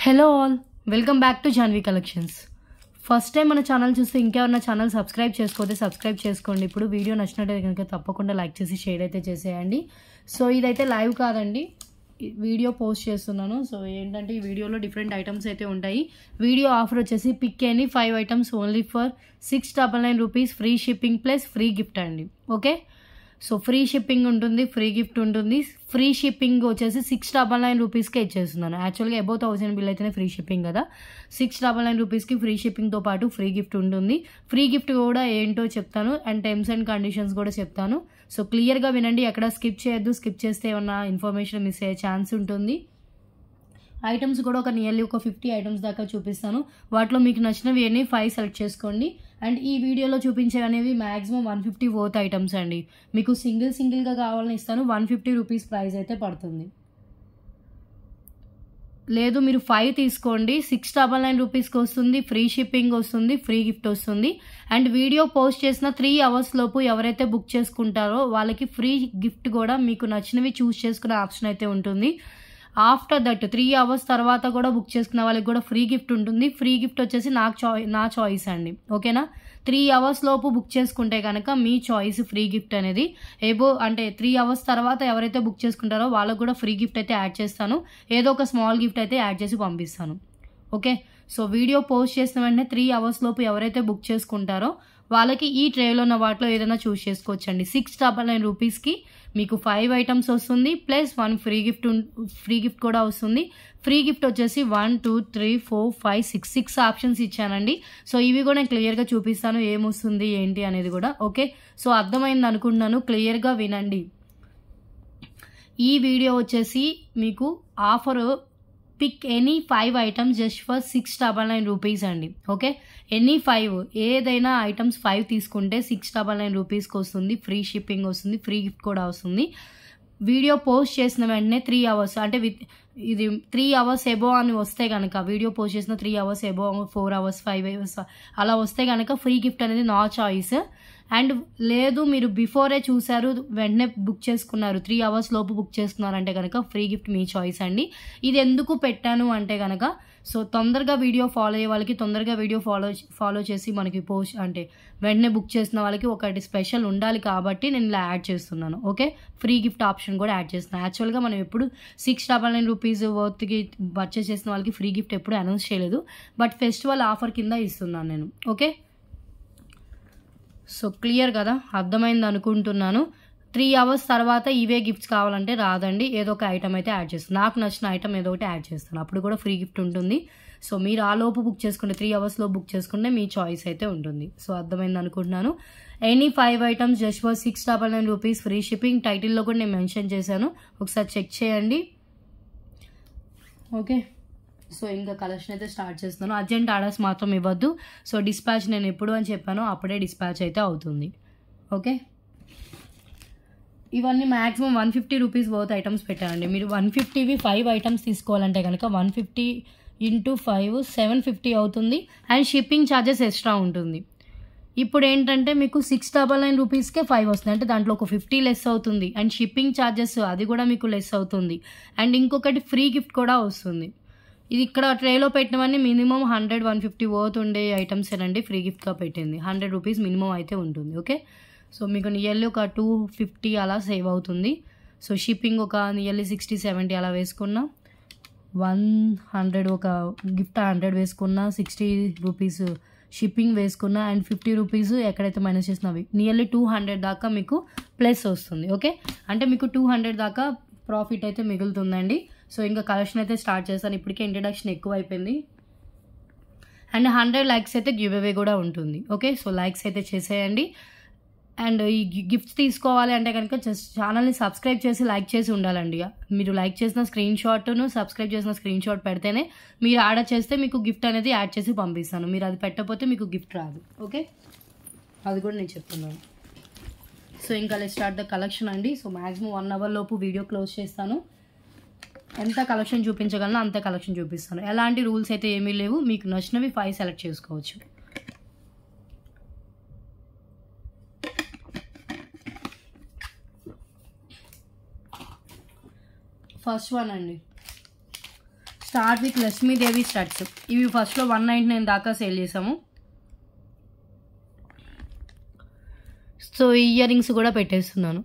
Hello all, welcome back to Janhvi collections. First time మన channel చూస్తే ఇంకెవరన్నా ఛానల్ సబ్స్క్రైబ్ చేసుకోతే సబ్స్క్రైబ్ చేసుకోండి. ఇప్పుడు వీడియో నచ్చినట్టయితే కనుక తప్పకుండా లైక్ చేసి షేర్ అయితే చేసేయండి. సో ఇదైతే లైవ్ కాదండి, వీడియో పోస్ట్ చేస్తున్నాను. సో ఏంటంటే ఈ వీడియోలో డిఫరెంట్ ఐటమ్స్ అయితే ఉంటాయి. వీడియో ఆఫర్ వచ్చేసి pick any 5 items only for 699 rupees, free shipping plus free gift అండి. ఓకే, సో ఫ్రీ షిప్పింగ్ ఉంటుంది, ఫ్రీ గిఫ్ట్ ఉంటుంది. ఫ్రీ షిప్పింగ్ వచ్చేసి 699 రూపీస్కే ఇచ్చేస్తున్నాను. యాక్చువల్గా అబౌవ్ 1000 బిల్ అయితేనే ఫ్రీ షిప్పింగ్ కదా. 699 రూపీస్కి ఫ్రీ షిప్పింగ్తో పాటు ఫ్రీ గిఫ్ట్ ఉంటుంది. ఫ్రీ గిఫ్ట్ కూడా ఏంటో చెప్తాను అండ్ టర్మ్స్ అండ్ కండిషన్స్ కూడా చెప్తాను. సో క్లియర్గా వినండి, ఎక్కడ స్కిప్ చేయొద్దు. స్కిప్ చేస్తే ఏమన్నా ఇన్ఫర్మేషన్ మిస్ అయ్యే ఛాన్స్ ఉంటుంది. ఐటమ్స్ కూడా నియర్లీ ఒక 50 ఐటమ్స్ దాకా చూపిస్తాను. వాటిలో మీకు నచ్చినవి అన్ని 5 సెలెక్ట్ చేసుకోండి. అండ్ ఈ వీడియోలో చూపించేవి అనేవి మ్యాక్సిమం 150 వర్త్ ఐటమ్స్ అండి. మీకు సింగిల్గా కావాలని ఇస్తాను. 150 రూపీస్ ప్రైస్ అయితే పడుతుంది. లేదు మీరు 5 తీసుకోండి, 699 రూపీస్కి వస్తుంది, ఫ్రీ షిప్పింగ్ వస్తుంది, ఫ్రీ గిఫ్ట్ వస్తుంది. అండ్ వీడియో పోస్ట్ చేసిన 3 అవర్స్ లోపు ఎవరైతే బుక్ చేసుకుంటారో వాళ్ళకి ఫ్రీ గిఫ్ట్ కూడా మీకు నచ్చినవి చూస్ చేసుకునే ఆప్షన్ అయితే ఉంటుంది. ఆఫ్టర్ దట్ 3 అవర్స్ తర్వాత కూడా బుక్ చేసుకున్న వాళ్ళకి కూడా ఫ్రీ గిఫ్ట్ ఉంటుంది. ఫ్రీ గిఫ్ట్ వచ్చేసి నా చాయిస్ అండి. ఓకేనా, 3 అవర్స్ లోపు బుక్ చేసుకుంటే కనుక మీ చాయిస్ ఫ్రీ గిఫ్ట్ అనేది. అంటే 3 అవర్స్ తర్వాత ఎవరైతే బుక్ చేసుకుంటారో వాళ్ళకు కూడా ఫ్రీ గిఫ్ట్ అయితే యాడ్ చేస్తాను. ఏదో ఒక స్మాల్ గిఫ్ట్ అయితే యాడ్ చేసి పంపిస్తాను. ఓకే, సో వీడియో పోస్ట్ చేసిన వెంటనే 3 అవర్స్ లోపు ఎవరైతే బుక్ చేసుకుంటారో వాళ్ళకి ఈ ట్రేలో ఉన్న వాటిలో ఏదైనా చూస్ చేసుకోవచ్చండి. 699 రూపీస్కి మీకు 5 ఐటమ్స్ వస్తుంది, ప్లస్ 1 ఫ్రీ గిఫ్ట్ కూడా వస్తుంది. ఫ్రీ గిఫ్ట్ వచ్చేసి 1 2 3 4 5 6 ఆప్షన్స్ ఇచ్చానండి. సో ఇవి కూడా నేను క్లియర్గా చూపిస్తాను ఏమొస్తుంది ఏంటి అనేది కూడా. ఓకే, సో అర్థమైంది అనుకుంటున్నాను, క్లియర్గా వినండి. ఈ వీడియో వచ్చేసి మీకు offer pick any 5 items just for 699 rupees అండి. ఓకే, ఎనీ 5 ఏదైనా ఐటమ్స్ 5 తీసుకుంటే 699 రూపీస్కి వస్తుంది. ఫ్రీ షిప్పింగ్ వస్తుంది, ఫ్రీ గిఫ్ట్ కూడా వస్తుంది. వీడియో పోస్ట్ చేసిన వెంటనే 3 అవర్స్ అంటే ఇది 3 అవర్స్ ఎబో అని వస్తే కనుక, వీడియో పోస్ట్ చేసిన 3 అవర్స్ ఎబో 4 అవర్స్ 5 అవర్స్ అలా వస్తే కనుక ఫ్రీ గిఫ్ట్ అనేది నా చాయిస్. అండ్ లేదు మీరు బిఫోరే చూసారు వెంటనే బుక్ చేసుకున్నారు, 3 అవర్స్ లోపు బుక్ చేసుకున్నారంటే కనుక ఫ్రీ గిఫ్ట్ మీ చాయిస్ అండి. ఇది ఎందుకు పెట్టాను అంటే కనుక, సో తొందరగా వీడియో ఫాలో అయ్యే వాళ్ళకి తొందరగా వీడియో ఫాలో చేసి మనకి పోస్ట్ అంటే వెంటనే బుక్ చేసిన వాళ్ళకి ఒకటి స్పెషల్ ఉండాలి కాబట్టి నేను ఇలా యాడ్ చేస్తున్నాను. ఓకే, ఫ్రీ గిఫ్ట్ ఆప్షన్ కూడా యాడ్ చేస్తున్నాను. యాక్చువల్గా మనం ఎప్పుడు 699 రూపీస్ వర్త్కి పర్చేస్ చేసిన వాళ్ళకి ఫ్రీ గిఫ్ట్ ఎప్పుడు అనౌన్స్ చేయలేదు, బట్ ఫెస్టివల్ ఆఫర్ కింద ఇస్తున్నాను నేను. ఓకే, సో క్లియర్ కదా, అర్థమైంది అనుకుంటున్నాను. 3 అవర్స్ తర్వాత ఇవే గిఫ్ట్స్ కావాలంటే రాదండి, ఏదో ఒక ఐటమ్ అయితే యాడ్ చేస్తాను. నాకు నచ్చిన ఐటమ్ ఏదో ఒకటి యాడ్ చేస్తాను, అప్పుడు కూడా ఫ్రీ గిఫ్ట్ ఉంటుంది. సో మీరు ఆ లోపు బుక్ చేసుకుంటే 3 అవర్స్లో బుక్ చేసుకుంటే మీ చాయిస్ అయితే ఉంటుంది. సో అర్థమైంది అనుకుంటున్నాను. Any 5 items just for 699 rupees, free shipping. టైటిల్లో కూడా నేను మెన్షన్ చేశాను, ఒకసారి చెక్ చేయండి. ఓకే, సో ఇంకా కలెక్షన్ అయితే స్టార్ట్ చేస్తున్నాను. అర్జెంట్ ఆర్డర్స్ మాత్రం ఇవ్వద్దు. సో డిస్పాచ్ నేను ఎప్పుడు అని చెప్పానో అప్పుడే డిస్పాచ్ అయితే అవుతుంది. ఓకే, ఇవన్నీ మ్యాక్సిమం 150 రూపీస్ వర్త్ ఐటమ్స్ పెట్టానండి. మీరు 150వి 5 ఐటమ్స్ తీసుకోవాలంటే కనుక 150 × 5 750 అవుతుంది. అండ్ షిప్పింగ్ ఛార్జెస్ ఎక్స్ట్రా ఉంటుంది. ఇప్పుడు ఏంటంటే మీకు 699 రూపీస్కే 5 వస్తుంది, అంటే దాంట్లో ఒక 50 లెస్ అవుతుంది. అండ్ షిప్పింగ్ ఛార్జెస్ అది కూడా మీకు లెస్ అవుతుంది. అండ్ ఇంకొకటి ఫ్రీ గిఫ్ట్ కూడా వస్తుంది. ఇది ఇక్కడ ట్రేలో పెట్టినవన్నీ మినిమం 100-150 వర్త్ ఉండే ఐటమ్స్ ఏనండి ఫ్రీ గిఫ్ట్గా పెట్టింది. 100 రూపీస్ మినిమం అయితే ఉంటుంది. ఓకే, సో మీకు నియర్లీ ఒక 250 అలా సేవ్ అవుతుంది. సో షిప్పింగ్ ఒక నియర్లీ 60-70 అలా వేసుకున్నా, 100 ఒక గిఫ్ట్ 100 వేసుకున్నా, 60 రూపీస్ షిప్పింగ్ వేసుకున్నా, అండ్ 50 రూపీస్ ఎక్కడైతే మైనస్ చేసినవి నియర్లీ 200 దాకా మీకు ప్లస్ వస్తుంది. ఓకే, అంటే మీకు 200 దాకా ప్రాఫిట్ అయితే మిగులుతుందండి. సో ఇంకా కలెక్షన్ అయితే స్టార్ట్ చేస్తాను. ఇప్పటికే ఇంట్రడక్షన్ ఎక్కువ అయిపోయింది. అండ్ 100 లైక్స్ అయితే గివ్ అవే కూడా ఉంటుంది. ఓకే, సో లైక్స్ అయితే చేసేయండి. అండ్ ఈ గిఫ్ట్స్ తీసుకోవాలి అంటే కనుక జస్ట్ ఛానల్ని సబ్స్క్రైబ్ చేసి లైక్ చేసి ఉండాలండి. మీరు లైక్ చేసిన స్క్రీన్ షాట్ను సబ్స్క్రైబ్ చేసిన స్క్రీన్ షాట్ పెడితేనే మీరు ఆర్డర్ చేస్తే మీకు గిఫ్ట్ అనేది యాడ్ చేసి పంపిస్తాను. మీరు అది పెట్టకపోతే మీకు గిఫ్ట్ రాదు. ఓకే, అది కూడా నేను చెప్తున్నాను. సో ఇంకా లెట్స్ స్టార్ట్ ద కలెక్షన్ అండి. సో మ్యాక్సిమం 1 అవర్ లోపు వీడియో క్లోజ్ చేస్తాను. ఎంత కలెక్షన్ చూపించగలను అంత కలెక్షన్ చూపిస్తాను. ఎలాంటి రూల్స్ అయితే ఏమీ లేవు, మీకు నచ్చినవి 5 సెలెక్ట్ చేసుకోవచ్చు. ఫస్ట్ వన్ అండి, స్టార్ట్ విత్ లక్ష్మీదేవి స్టడ్స్. ఇవి ఫస్ట్లో 199 దాకా సేల్ చేసాము. సో ఇయర్ రింగ్స్ కూడా పెట్టేస్తున్నాను.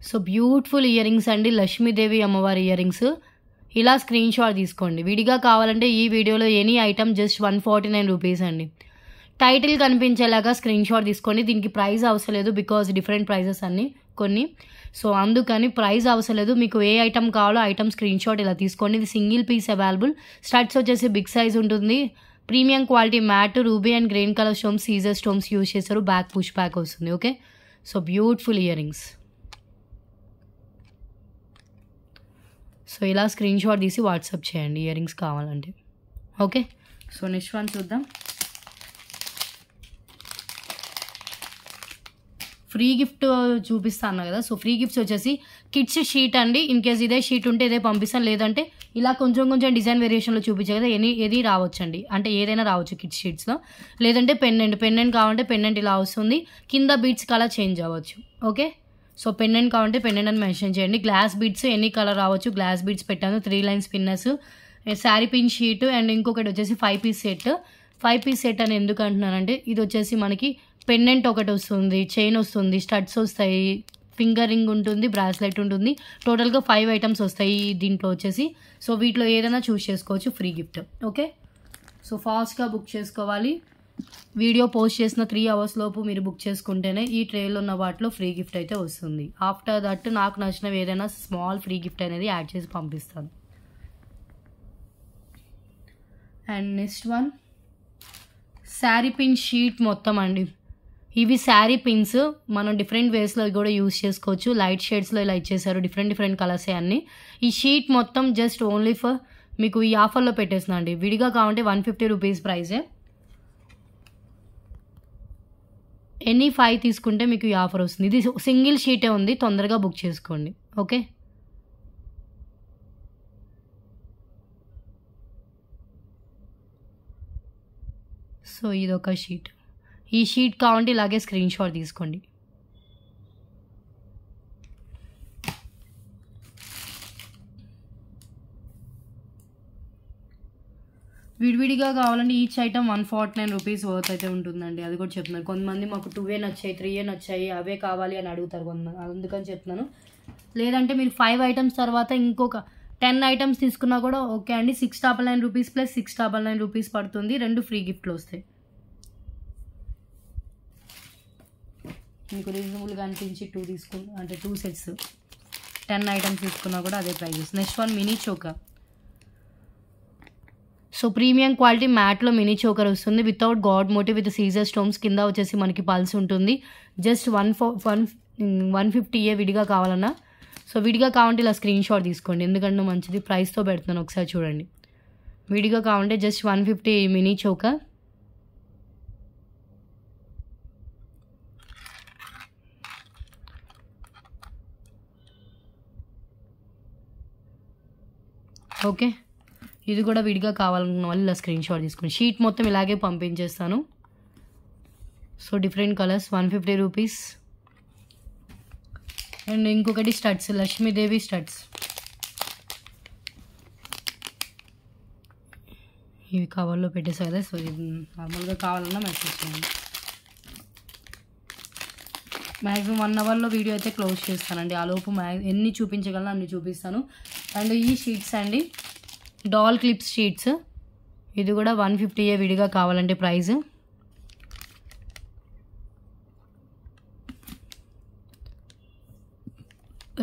సో బ్యూటిఫుల్ ఇయర్ రింగ్స్ అండి, లక్ష్మీదేవి అమ్మవారి ఇయర్ రింగ్స్. ఇలా స్క్రీన్ షాట్ తీసుకోండి. విడిగా కావాలంటే ఈ వీడియోలో ఎనీ ఐటమ్ జస్ట్ 149 రూపీస్ అండి. టైటిల్ కనిపించేలాగా స్క్రీన్ షాట్ తీసుకోండి. దీనికి ప్రైస్ అవసరం లేదు, బికాజ్ డిఫరెంట్ ప్రైజెస్ అన్నీ కొన్ని. సో అందుకని ప్రైస్ అవసరం లేదు. మీకు ఏ ఐటమ్ కావాలో ఐటమ్ స్క్రీన్ షాట్ ఇలా తీసుకోండి. ఇది సింగిల్ పీస్ అవైలబుల్. స్టడ్స్ వచ్చేసి బిగ్ సైజ్ ఉంటుంది. Premium quality matte, ruby and green colour stones, సీజర్ స్టోన్స్ యూజ్ చేస్తారు. బ్యాక్ పుష్ బ్యాక్ వస్తుంది. Okay, so beautiful ear rings. So ఇలా స్క్రీన్ షాట్ తీసి వాట్సాప్ చేయండి ఇయర్ రింగ్స్ కావాలంటే. ఓకే, సో నెక్స్ట్ వన్ చూద్దాం. ఫ్రీ గిఫ్ట్ చూపిస్తాను కదా. సో ఫ్రీ గిఫ్ట్స్ వచ్చేసి కిడ్స్ షీట్ అండి. ఇన్ కేస్ ఇదే షీట్ ఉంటే ఇదే పంపిస్తాను, లేదంటే ఇలా కొంచెం కొంచెం డిజైన్ వేరియేషన్లో చూపించే కదా, ఏది రావచ్చండి. అంటే ఏదైనా రావచ్చు కిడ్స్ షీట్స్లో. లేదంటే పెన్నెంట్ కావాలంటే పెన్నెంట్ ఇలా వస్తుంది. కింద బీడ్స్ కలర్ చేంజ్ అవ్వచ్చు. ఓకే, సో పెన్నెంట్ కావాలంటే పెన్నెంట్ అని మెన్షన్ చేయండి. గ్లాస్ బీడ్స్ ఎనీ కలర్ రావచ్చు. గ్లాస్ బీడ్స్ పెట్టాను. 3 lines పిన్నర్స్, sari pin sheet, and ఇంకొకటి వచ్చేసి 5 పీస్ సెట్. 5 పీస్ సెట్ అని ఎందుకు అంటున్నానంటే ఇది వచ్చేసి మనకి పెన్నెంట్ ఒకటి వస్తుంది, చైన్ వస్తుంది, స్టడ్స్ వస్తాయి, ఫింగర్ రింగ్ ఉంటుంది, బ్రాస్లెట్ ఉంటుంది. టోటల్గా 5 ఐటమ్స్ వస్తాయి దీంట్లో వచ్చేసి. సో వీటిలో ఏదైనా చూస్ చేసుకోవచ్చు ఫ్రీ గిఫ్ట్. ఓకే, సో ఫాస్ట్గా బుక్ చేసుకోవాలి. వీడియో పోస్ట్ చేసిన 3 అవర్స్ లోపు మీరు బుక్ చేసుకుంటేనే ఈ ట్రేలో ఉన్న వాటిలో ఫ్రీ గిఫ్ట్ అయితే వస్తుంది. ఆఫ్టర్ దట్ నాకు నచ్చినవి ఏదైనా స్మాల్ ఫ్రీ గిఫ్ట్ అనేది యాడ్ చేసి పంపిస్తాను. And next one sari pin sheet మొత్తం అండి. ఇవి శారీ పిన్స్ మనం డిఫరెంట్ వేస్లో కూడా యూజ్ చేసుకోవచ్చు. లైట్ షేడ్స్లో ఇలా ఇచ్చేసారు, డిఫరెంట్ కలర్సే అన్ని. ఈ షీట్ మొత్తం జస్ట్ ఓన్లీ ఫర్ మీకు ఈ ఆఫర్లో పెట్టేస్తున్నా అండి. విడిగా కావాలంటే 150 రూపీస్ ప్రైజే. ఎనీ 5 తీసుకుంటే మీకు ఈ ఆఫర్ వస్తుంది. ఇది సింగిల్ షీటే ఉంది, తొందరగా బుక్ చేసుకోండి. ఓకే, సో ఇదొక షీట్. ఈ షీట్ కావాలంటే ఇలాగే స్క్రీన్ షాట్ తీసుకోండి. విడివిడిగా కావాలంటే ఈచ్ ఐటమ్ 149 రూపీస్ వర్త్ అయితే ఉంటుందండి. అది కూడా చెప్తున్నాను. కొంతమంది మాకు 2 నచ్చాయి, 3 నచ్చాయి, అవే కావాలి అని అడుగుతారు కొంతమంది, అందుకని చెప్తున్నాను. లేదంటే మీరు 5 ఐటమ్స్ తర్వాత ఇంకొక 10 ఐటమ్స్ తీసుకున్నా కూడా ఓకే అండి. 699 రూపీస్ ప్లస్ 699 రూపీస్ పడుతుంది. 2 ఫ్రీ గిఫ్ట్లు వస్తాయి. మీకు రీజనబుల్గా అనిపించి 2 తీసుకున్నా అంటే 2 సెట్స్ 10 ఐటమ్స్ తీసుకున్నా కూడా అదే prices. Next one mini choker. So premium quality మ్యాట్లో మినీ చోకర్ వస్తుంది. Without God motif, with Caesar stones. కింద వచ్చేసి మనకి పల్స్ ఉంటుంది. జస్ట్ 150 విడిగా కావాలన్నా. సో విడిగా కావాలంటే ఇలా స్క్రీన్ షాట్ తీసుకోండి, ఎందుకంటే మంచిది. ప్రైస్తో పెడుతున్నాను, ఒకసారి చూడండి. విడిగా కావాలంటే జస్ట్ 150 మినీ చోకర్. ఓకే, ఇది కూడా విడిగా కావాలనుకున్న వాళ్ళు ఇలా స్క్రీన్ షాట్ తీసుకోండి. షీట్ మొత్తం ఇలాగే పంపించేస్తాను. So different colours, 150 rupees. And ఇంకొకటి స్టడ్స్, లక్ష్మీదేవి స్టడ్స్. ఇవి కవర్లో పెట్టేసా కదా. సో ఇది నార్మల్గా కావాలన్నా మెసేజ్ చేయండి. మ్యాక్సిమం 1 అవర్లో వీడియో అయితే క్లోజ్ చేస్తానండి. ఆ లోపు ఎన్ని చూపించగలను అన్ని చూపిస్తాను. అండ్ ఈ షీట్స్ అండి, డాల్ క్లిప్స్ షీట్స్. ఇది కూడా 150 విడిగా కావాలంటే price.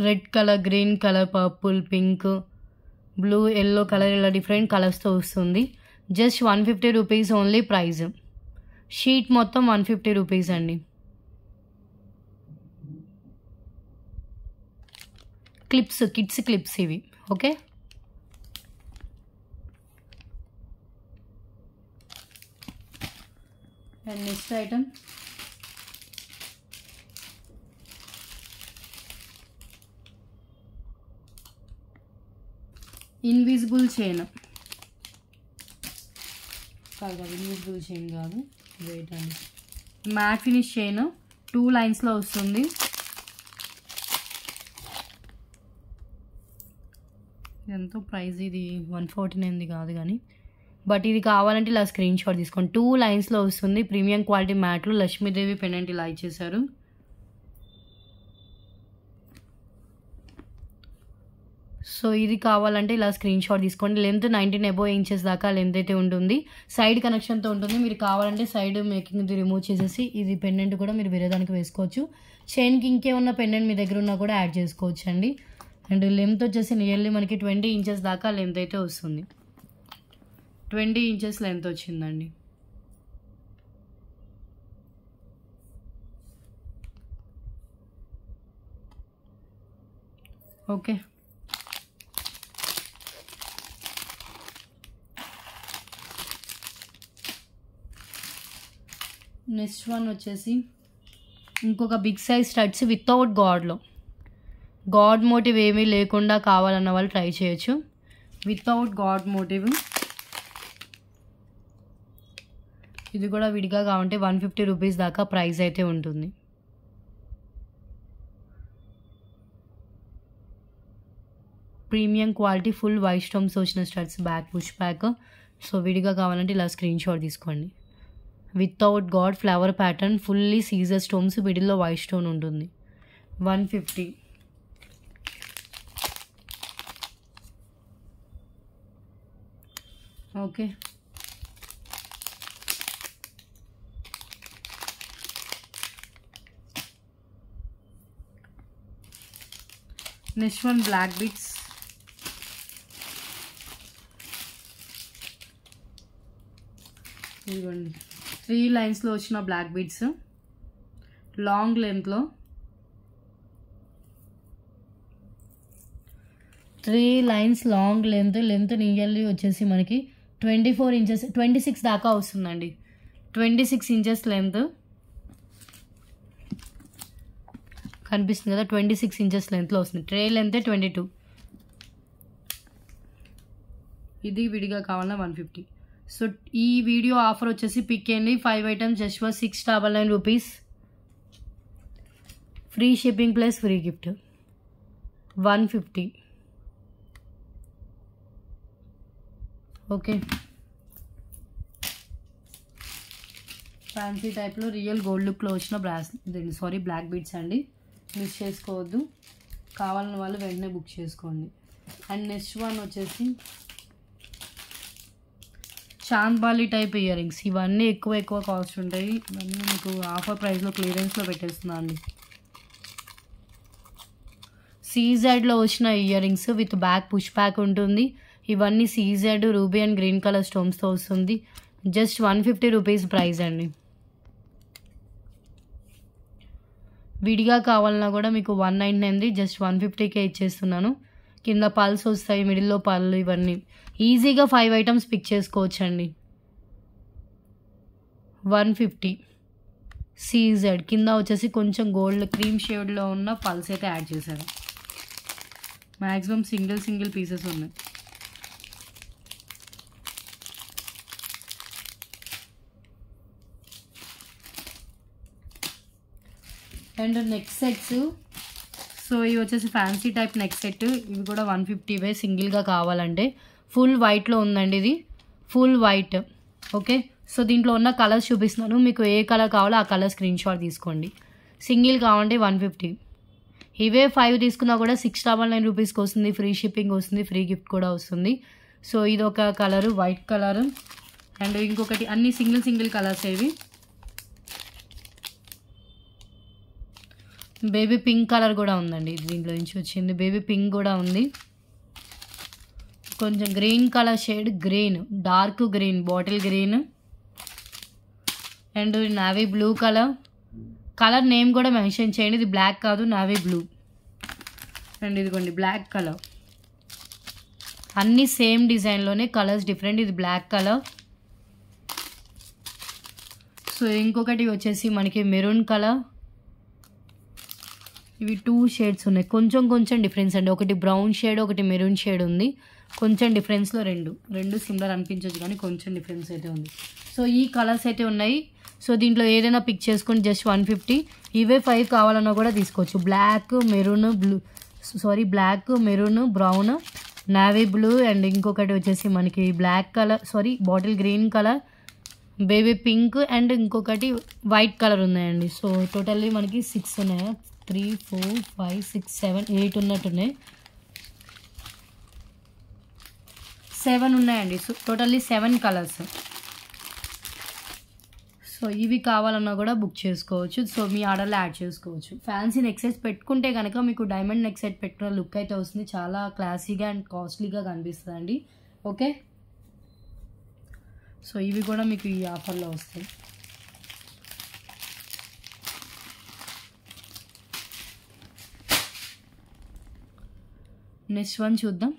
Red colour, green colour, purple, pink, blue, yellow colour, ఇలా డిఫరెంట్ కలర్స్తో వస్తుంది. Just 150 rupees only price. Sheet మొత్తం 150 రూపీస్ అండి. క్లిప్స్, కిడ్స్ క్లిప్స్ ఇవి. Okay, and next item invisible chain. కాదు, ఇన్విజిబుల్ చైన్ కాదు, వెయిట్ అండి. మ్యాట్ ఫినిష్ చైన్ 2 లైన్స్లో వస్తుంది. ఎంతో ప్రైస్ ఇది 149 కాదు కానీ, బట్ ఇది కావాలంటే ఇలా స్క్రీన్ షాట్ తీసుకోండి. 2 లైన్స్లో వస్తుంది. ప్రీమియం క్వాలిటీ మ్యాట్లు, లక్ష్మీదేవి పెండెంట్ ఇలా ఇచ్చేసారు. సో ఇది కావాలంటే ఇలా స్క్రీన్ షాట్ తీసుకోండి. లెంత్ 19 అబోవ్ ఇంచెస్ దాకా లెంత్ అయితే ఉంటుంది. సైడ్ కనెక్షన్తో ఉంటుంది. మీరు కావాలంటే సైడ్ మేకింగ్ రిమూవ్ చేసేసి ఇది పెండెంట్ కూడా మీరు వేరే దానికి వేసుకోవచ్చు. చైన్కి ఇంకేమన్నా పెండెంట్ మీ దగ్గర ఉన్నా కూడా యాడ్ చేసుకోవచ్చు అండి. అండ్ లెంత్ వచ్చేసి నియర్లీ మనకి 20 ఇంచెస్ దాకా లెంత్ అయితే వస్తుంది. 20 ఇంచెస్ లెంత్ వచ్చిందండి. ఓకే, నెక్స్ట్ వన్ వచ్చేసి ఇంకొక బిగ్ సైజ్ స్టడ్స్ వితౌట్ గాడ్లో, గాడ్ మోటివ్ ఏమీ లేకుండా కావాలన్న వాళ్ళు ట్రై చేయొచ్చు. వితౌట్ గాడ్ మోటివ్ ఇది కూడా విడిగా కావాలంటే 150 రూపీస్ దాకా ప్రైస్ అయితే ఉంటుంది. Premium quality full white stones వచ్చిన studs, back push back. So విడిగా కావాలంటే ఇలా స్క్రీన్ షాట్ తీసుకోండి. Without God flower pattern, fully Caesar stones, మిడిల్లో వైట్ స్టోన్ ఉంటుంది. 150. Okay, next one black beads. ఇదిగోండి 3 లైన్స్లో వచ్చిన బ్లాక్ బీడ్స్, లాంగ్ లెంత్లో 3 లైన్స్ లాంగ్ లెంత్ నియర్లీ వచ్చేసి మనకి 24 ఇంచెస్ 26 దాకా వస్తుందండి. 26 ఇంచెస్ లెంత్ కనిపిస్తుంది కదా, 26 ఇంచెస్ లెంత్లో వస్తుంది. Tray length 22. ఇది విడిగా కావాలన్నా 150. సో ఈ వీడియో ఆఫర్ వచ్చేసి పిక్ అయ్యండి. 5 items just for 699 rupees. Free shipping plus free gift 150. Okay, fancy టైప్లో రియల్ గోల్డ్ లుక్లో వచ్చిన బ్లాక్ బీడ్స్ అండి. మిస్ చేసుకోవద్దు. కావాలన్న వాళ్ళు వెంటనే బుక్ చేసుకోండి. అండ్ నెక్స్ట్ వన్ వచ్చేసి చాంద్బాలి టైప్ ఇయర్ రింగ్స్. ఇవన్నీ ఎక్కువ కాస్ట్ ఉంటాయి. ఇవన్నీ మీకు ఆఫర్ ప్రైస్లో క్లియరెన్స్లో పెట్టేస్తున్నాను అండి. సీజెడ్లో వచ్చిన ear rings with back push back ఉంటుంది. ఇవన్నీ CZ ruby and green colour స్టోన్స్తో వస్తుంది. జస్ట్ 150 రూపీస్ ప్రైస్ అండి. విడిగా కావాలన్నా కూడా మీకు 199, జస్ట్ 150కే ఇచ్చేస్తున్నాను. కింద పల్స్ వస్తాయి, మిడిల్లో పళ్ళు. ఇవన్నీ ఈజీగా 5 ఐటమ్స్ పిక్ చేసుకోవచ్చు అండి. 150 సీజెడ్. కింద వచ్చేసి కొంచెం గోల్డ్ క్రీమ్ షేడ్లో ఉన్న పల్స్ అయితే యాడ్ చేశారు. మ్యాక్సిమం సింగిల్ పీసెస్ ఉన్నాయి. And neck sets. సో ఇవి వచ్చేసి ఫ్యాన్సీ టైప్ నెక్ సెట్. ఇవి కూడా 150 సింగిల్గా కావాలంటే. ఫుల్ వైట్లో ఉందండి, ఇది ఫుల్ వైట్. ఓకే, సో దీంట్లో ఉన్న కలర్స్ చూపిస్తున్నాను. మీకు ఏ కలర్ కావాలో ఆ కలర్ స్క్రీన్ షాట్ తీసుకోండి. సింగిల్ కావాలంటే 150. ఇవే 5 తీసుకున్నా కూడా 699 రూపీస్కి వస్తుంది. ఫ్రీ షిప్పింగ్ వస్తుంది, ఫ్రీ గిఫ్ట్ కూడా వస్తుంది. సో ఇది ఒక కలరు, వైట్ కలరు. అండ్ ఇంకొకటి అన్ని సింగిల్ కలర్స్ ఇవి. బేబీ పింక్ కలర్ కూడా ఉందండి, దీంట్లో నుంచి వచ్చింది. బేబీ పింక్ కూడా ఉంది. కొంచెం green colour shade, green, dark green, bottle green. And navy blue colour name కూడా మెన్షన్ చేయండి. ఇది బ్లాక్ కాదు, నావీ బ్లూ. అండ్ ఇదిగోండి బ్లాక్ కలర్. అన్నీ సేమ్ డిజైన్లోనే, కలర్స్ డిఫరెంట్. ఇది బ్లాక్ కలర్. సో ఇంకొకటి వచ్చేసి మనకి మెరూన్ కలర్. ఇవి 2 షేడ్స్ ఉన్నాయి. కొంచెం డిఫరెన్స్ అండి. ఒకటి బ్రౌన్ షేడ్, ఒకటి మెరూన్ షేడ్ ఉంది. కొంచెం డిఫరెన్స్లో రెండు సిమిలర్ అనిపించవచ్చు కానీ కొంచెం డిఫరెన్స్ అయితే ఉంది. సో ఈ కలర్స్ అయితే ఉన్నాయి. సో దీంట్లో ఏదైనా పిక్ చేసుకొని జస్ట్ 150. ఇవే 5 కావాలన్నా కూడా తీసుకోవచ్చు. Black maroon brown, navy blue and ఇంకొకటి వచ్చేసి మనకి black colour, sorry bottle green colour, baby pink and ఇంకొకటి వైట్ కలర్ ఉన్నాయండి. సో టోటల్లీ మనకి 6 ఉన్నాయి. 3 4 5 6 7 8 ఉన్నట్టున్నాయి. 7 ఉన్నాయండి. So totally 7 colours. సో ఇవి కావాలన్నా కూడా బుక్ చేసుకోవచ్చు. సో మీ ఆర్డర్లో యాడ్ చేసుకోవచ్చు. ఫ్యాన్సీ నెక్ సెట్స్ పెట్టుకుంటే కనుక మీకు డైమండ్ నెక్ సెట్ పెట్టుకున్న లుక్ అయితే వస్తుంది. చాలా క్లాసీగా అండ్ కాస్ట్లీగా కనిపిస్తుందండి. ఓకే, సో ఇవి కూడా మీకు ఈ ఆఫర్లో వస్తాయి. నెక్స్ట్ వన్ చూద్దాం.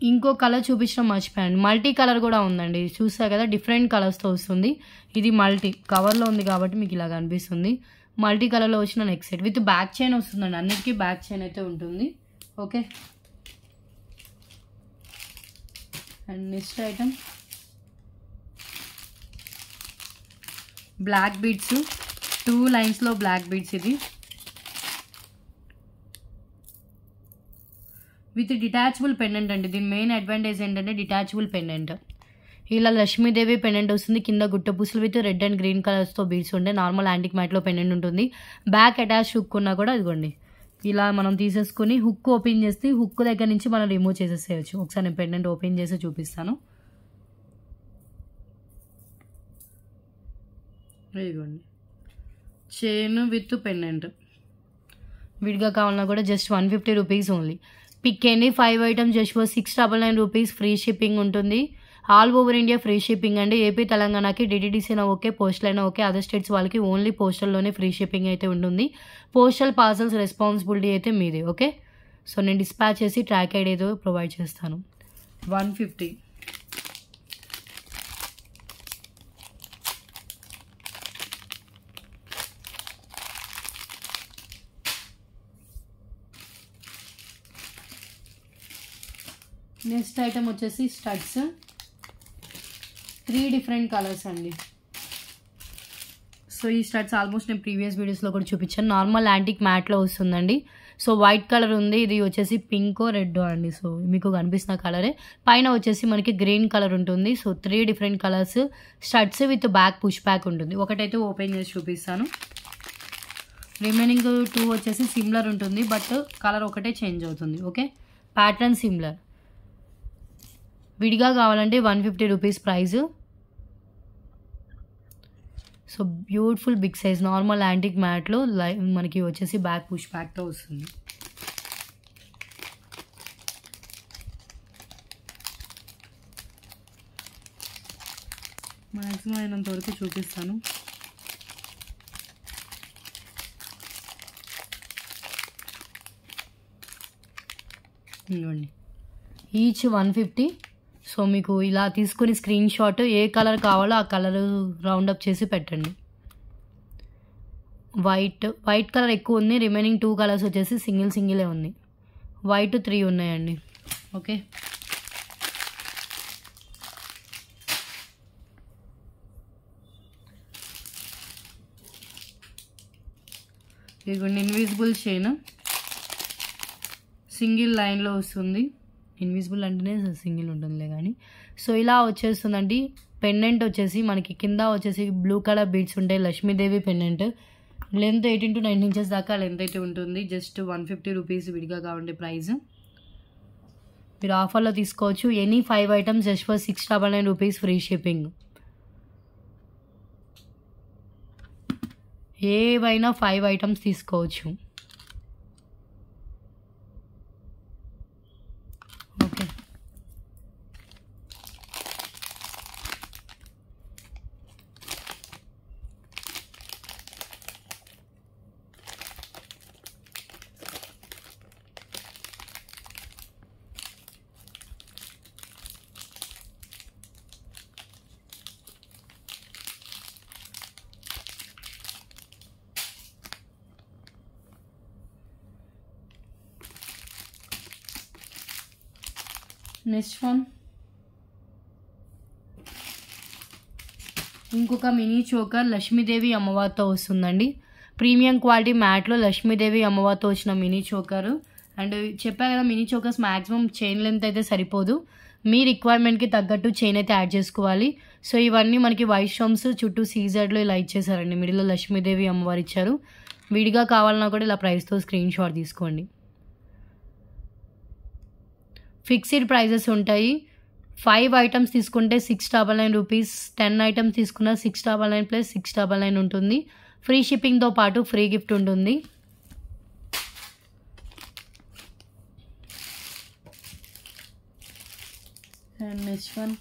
ఇంకో కలర్ చూపించడం మర్చిపోయాను. మల్టీ కలర్ కూడా ఉందండి. చూసా కదా, డిఫరెంట్ కలర్స్తో వస్తుంది. ఇది మల్టీ కవర్లో ఉంది కాబట్టి మీకు ఇలా కనిపిస్తుంది. మల్టీ కలర్లో వచ్చిన neck set with back chain వస్తుందండి. అన్నిటికీ బ్యాక్ చైన్ అయితే ఉంటుంది. Okay, and next item black beads, 2 లైన్స్లో బ్లాక్ బీడ్స్. ఇది విత్ డిటాచబుల్ పెండెంట్ అండి. దీని మెయిన్ అడ్వాంటేజ్ ఏంటంటే డిటాచబుల్ పెండెంట్. ఇలా లక్ష్మీదేవి పెండెంట్ వస్తుంది. కింద గుట్ట పూసలు విత్ రెడ్ అండ్ గ్రీన్ కలర్స్తో బీడ్స్ ఉంటాయి. నార్మల్ యాంటిక్ మ్యాట్లో పెండెంట్ ఉంటుంది. బ్యాక్ అటాచ్ హుక్ ఉన్నా కూడా ఇదిగోండి ఇలా మనం తీసేసుకొని హుక్ ఓపెన్ చేస్తే హుక్ దగ్గర నుంచి మనం రిమూవ్ చేసేసేయచ్చు. ఒకసారి నేను పెండెంట్ ఓపెన్ చేసి చూపిస్తాను. ఇదిగోండి చైన్ విత్ పెండెంట్. విడిగా కావాలన్నా కూడా just 150 rupees only. Pick any 5 items just for 699 rupees. Free shipping ఉంటుంది. All over India free shipping అండి. ఏపీ తెలంగాణకి డిటిడిసి అయినా ఓకే, పోస్టల్ అయినా ఓకే. అదర్ స్టేట్స్ వాళ్ళకి ఓన్లీ పోస్టల్లోనే ఫ్రీ షిప్పింగ్ అయితే ఉంటుంది. పోస్టల్ పార్సల్స్ రెస్పాన్సిబిలిటీ అయితే మీదే. ఓకే, సో నేను డిస్పాచ్ చేసి ట్రాక్ ఐడి ఏదో ప్రొవైడ్ చేస్తాను. 150. నెక్స్ట్ ఐటమ్ వచ్చేసి స్టడ్స్. 3 డిఫరెంట్ కలర్స్ అండి. సో ఈ స్టడ్స్ ఆల్మోస్ట్ నేను ప్రీవియస్ వీడియోస్లో కూడా చూపించాను. నార్మల్ యాంటిక్ మ్యాట్లో వస్తుందండి. సో వైట్ కలర్ ఉంది. ఇది వచ్చేసి పింక్ రెడ్ అండి. సో మీకు కనిపిస్తున్న కలరే. పైన వచ్చేసి మనకి గ్రీన్ కలర్ ఉంటుంది. So 3 different colours studs with back push back ఉంటుంది. ఒకటైతే ఓపెన్ చేసి చూపిస్తాను. రిమైనింగ్ 2 వచ్చేసి సిమిలర్ ఉంటుంది, బట్ కలర్ ఒకటే చేంజ్ అవుతుంది. Okay, pattern similar. విడిగా కావాలంటే 150 rupees price. So beautiful big size normal antique మ్యాట్లో మనకి వచ్చేసి బ్యాక్ పుష్ బ్యాక్తో వస్తుంది. మ్యాక్సిమం అయినంత వరకు చూపిస్తాను. ఇవ్వండి, ఈచ్ 150. సో మీకు ఇలా తీసుకుని స్క్రీన్ షాట్ ఏ కలర్ కావాలో ఆ కలర్ రౌండప్ చేసి పెట్టండి. వైట్ కలర్ ఎక్కువ ఉంది. రిమైనింగ్ 2 కలర్స్ వచ్చేసి సింగిలే ఉంది. వైట్ 3 ఉన్నాయండి. ఓకే, ఇదిగోండి ఇన్విజిబుల్ చైన్ సింగిల్ లైన్లో వస్తుంది. ఇన్విజిబుల్ అంటేనే సింగిల్ ఉంటుందిలే కానీ. సో ఇలా వచ్చేస్తుందండి. పెండెంట్ వచ్చేసి మనకి కింద వచ్చేసి బ్లూ కలర్ బీడ్స్ ఉంటాయి. Lakshmidevi pendant. Length 18 to 19 inches దాకా లెంత్ అయితే ఉంటుంది. జస్ట్ 150 రూపీస్ విడిగా కావాలంటే ప్రైస్. మీరు ఆఫర్లో తీసుకోవచ్చు. Any 5 items just for 699 rupees free shipping. ఏవైనా 5 ఐటమ్స్ తీసుకోవచ్చు. ఓకే, నెక్స్ట్ వన్ ఇంకొక మినీ చోకర్ లక్ష్మీదేవి అమ్మవారితో వస్తుందండి. ప్రీమియం క్వాలిటీ మ్యాట్లో లక్ష్మీదేవి అమ్మవారితో వచ్చిన మినీ చోకరు. అండ్ చెప్పా కదా mini chokers maximum chain length అయితే సరిపోదు, మీ రిక్వైర్మెంట్కి తగ్గట్టు చైన్ అయితే యాడ్ చేసుకోవాలి. సో ఇవన్నీ మనకి వైట్ స్టోన్స్ చుట్టూ సీజర్లో ఇలా ఇచ్చేసారండి. మిడిల్లో లక్ష్మీదేవి అమ్మవారు ఇచ్చారు. విడిగా కావాలన్నా కూడా ఇలా ప్రైస్తో స్క్రీన్ షాట్ తీసుకోండి. ఫిక్స్డ్ ప్రైజెస్ ఉంటాయి. 5 ఐటమ్స్ తీసుకుంటే 699 రూపీస్, 10 ఐటమ్స్ తీసుకున్న 699 ప్లస్ 699 ఉంటుంది. ఫ్రీ షిప్పింగ్తో పాటు ఫ్రీ గిఫ్ట్ ఉంటుంది. అండ్ నెక్స్ట్ వన్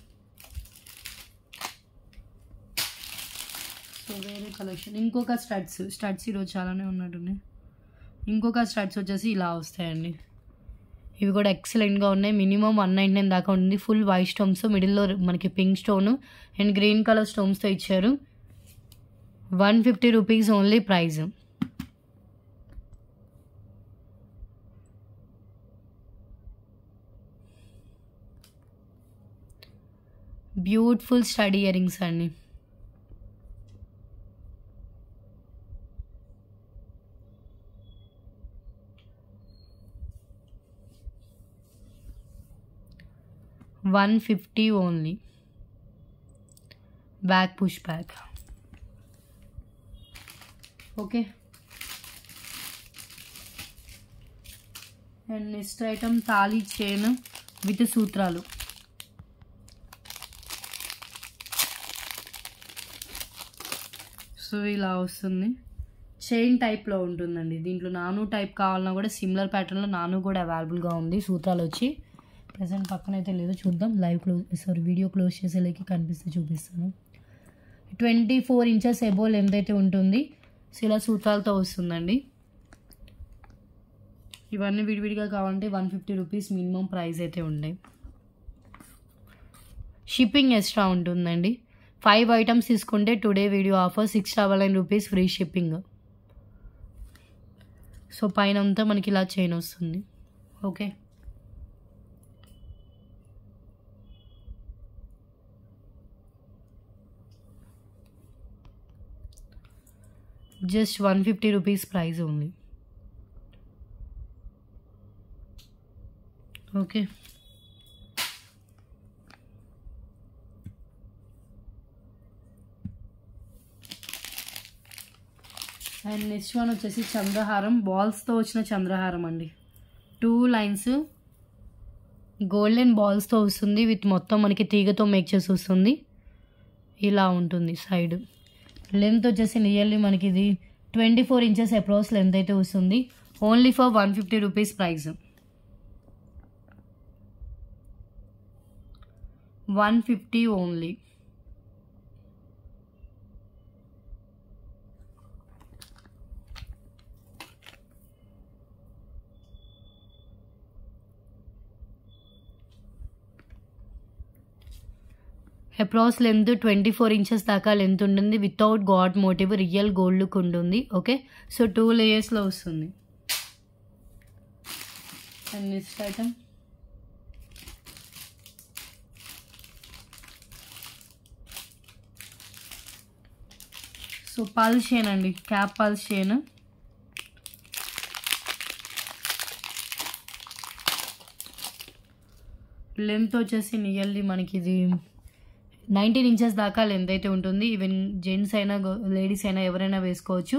సో వేరే కలెక్షన్. ఇంకొక స్టడ్స్ ఈరోజు చాలానే ఉన్నట్టున్నాయి. ఇంకొక స్టడ్స్ వచ్చేసి ఇలా వస్తాయండి. ఇవి కూడా ఎక్సలెంట్గా ఉన్నాయి. మినిమం 199 దాకా ఉంది. ఫుల్ వైట్ స్టోన్స్, మిడిల్లో మనకి pink stone and green colour స్టోన్స్తో ఇచ్చారు. 150 rupees only price. Beautiful stud ear rings అండి. $150 only. Back push back. Okay. And next item తాళీ చైన్ విత్ సూత్రాలు. సో ఇలా వస్తుంది. చైన్ టైప్లో ఉంటుందండి. దీంట్లో నాను టైప్ కావాలన్నా కూడా సిమిలర్ ప్యాటర్న్లో నాను కూడా అవైలబుల్గా ఉంది. సూత్రాలు వచ్చి ప్రజెంట్ పక్కన అయితే లేదు, చూద్దాం. వీడియో క్లోజ్ చేసేలేకి కనిపిస్తే చూపిస్తాను. 24 ఇంచెస్ ఎబో లెంత్ అయితే ఉంటుంది. సో ఇలా సూత్రాలతో వస్తుందండి. ఇవన్నీ విడివిడిగా కావాలంటే 150 రూపీస్ మినిమం ప్రైస్ అయితే ఉన్నాయి. షిప్పింగ్ ఎక్స్ట్రా ఉంటుందండి. 5 ఐటమ్స్ తీసుకుంటే today video offer 699 rupees free shipping. So పైన అంతా మనకి ఇలా చైన్ వస్తుంది. Okay. Just 150 rupees price only. Okay. And next one వచ్చేసి చంద్రహారం, బాల్స్తో వచ్చిన చంద్రహారం అండి. 2 లైన్స్ గోల్డెన్ బాల్స్తో వస్తుంది. విత్ మొత్తం మనకి తీగతో మేక్ చేసి వస్తుంది. ఇలా ఉంటుంది. సైడ్ లెంత్ వచ్చేసి నియర్లీ మనకి ఇది 24 ఇంచెస్ అప్రోక్స్ లెంత్ అయితే వస్తుంది. Only for 150 rupees price. 150 only. Approx length 24 inches దాకా లెంత్ ఉంటుంది. Without God motif, real gold look ఉంటుంది. ఓకే. సో 2 లేయర్స్లో వస్తుంది. And next item so pearls chain అండి. Cap pearls chain. లెంత్ వచ్చేసి నియర్లీ మనకి ఇది 19 ఇంచెస్ దాకా లెంత్ అయితే ఉంటుంది. ఈవెన్ జెంట్స్ అయినా లేడీస్ అయినా ఎవరైనా వేసుకోవచ్చు.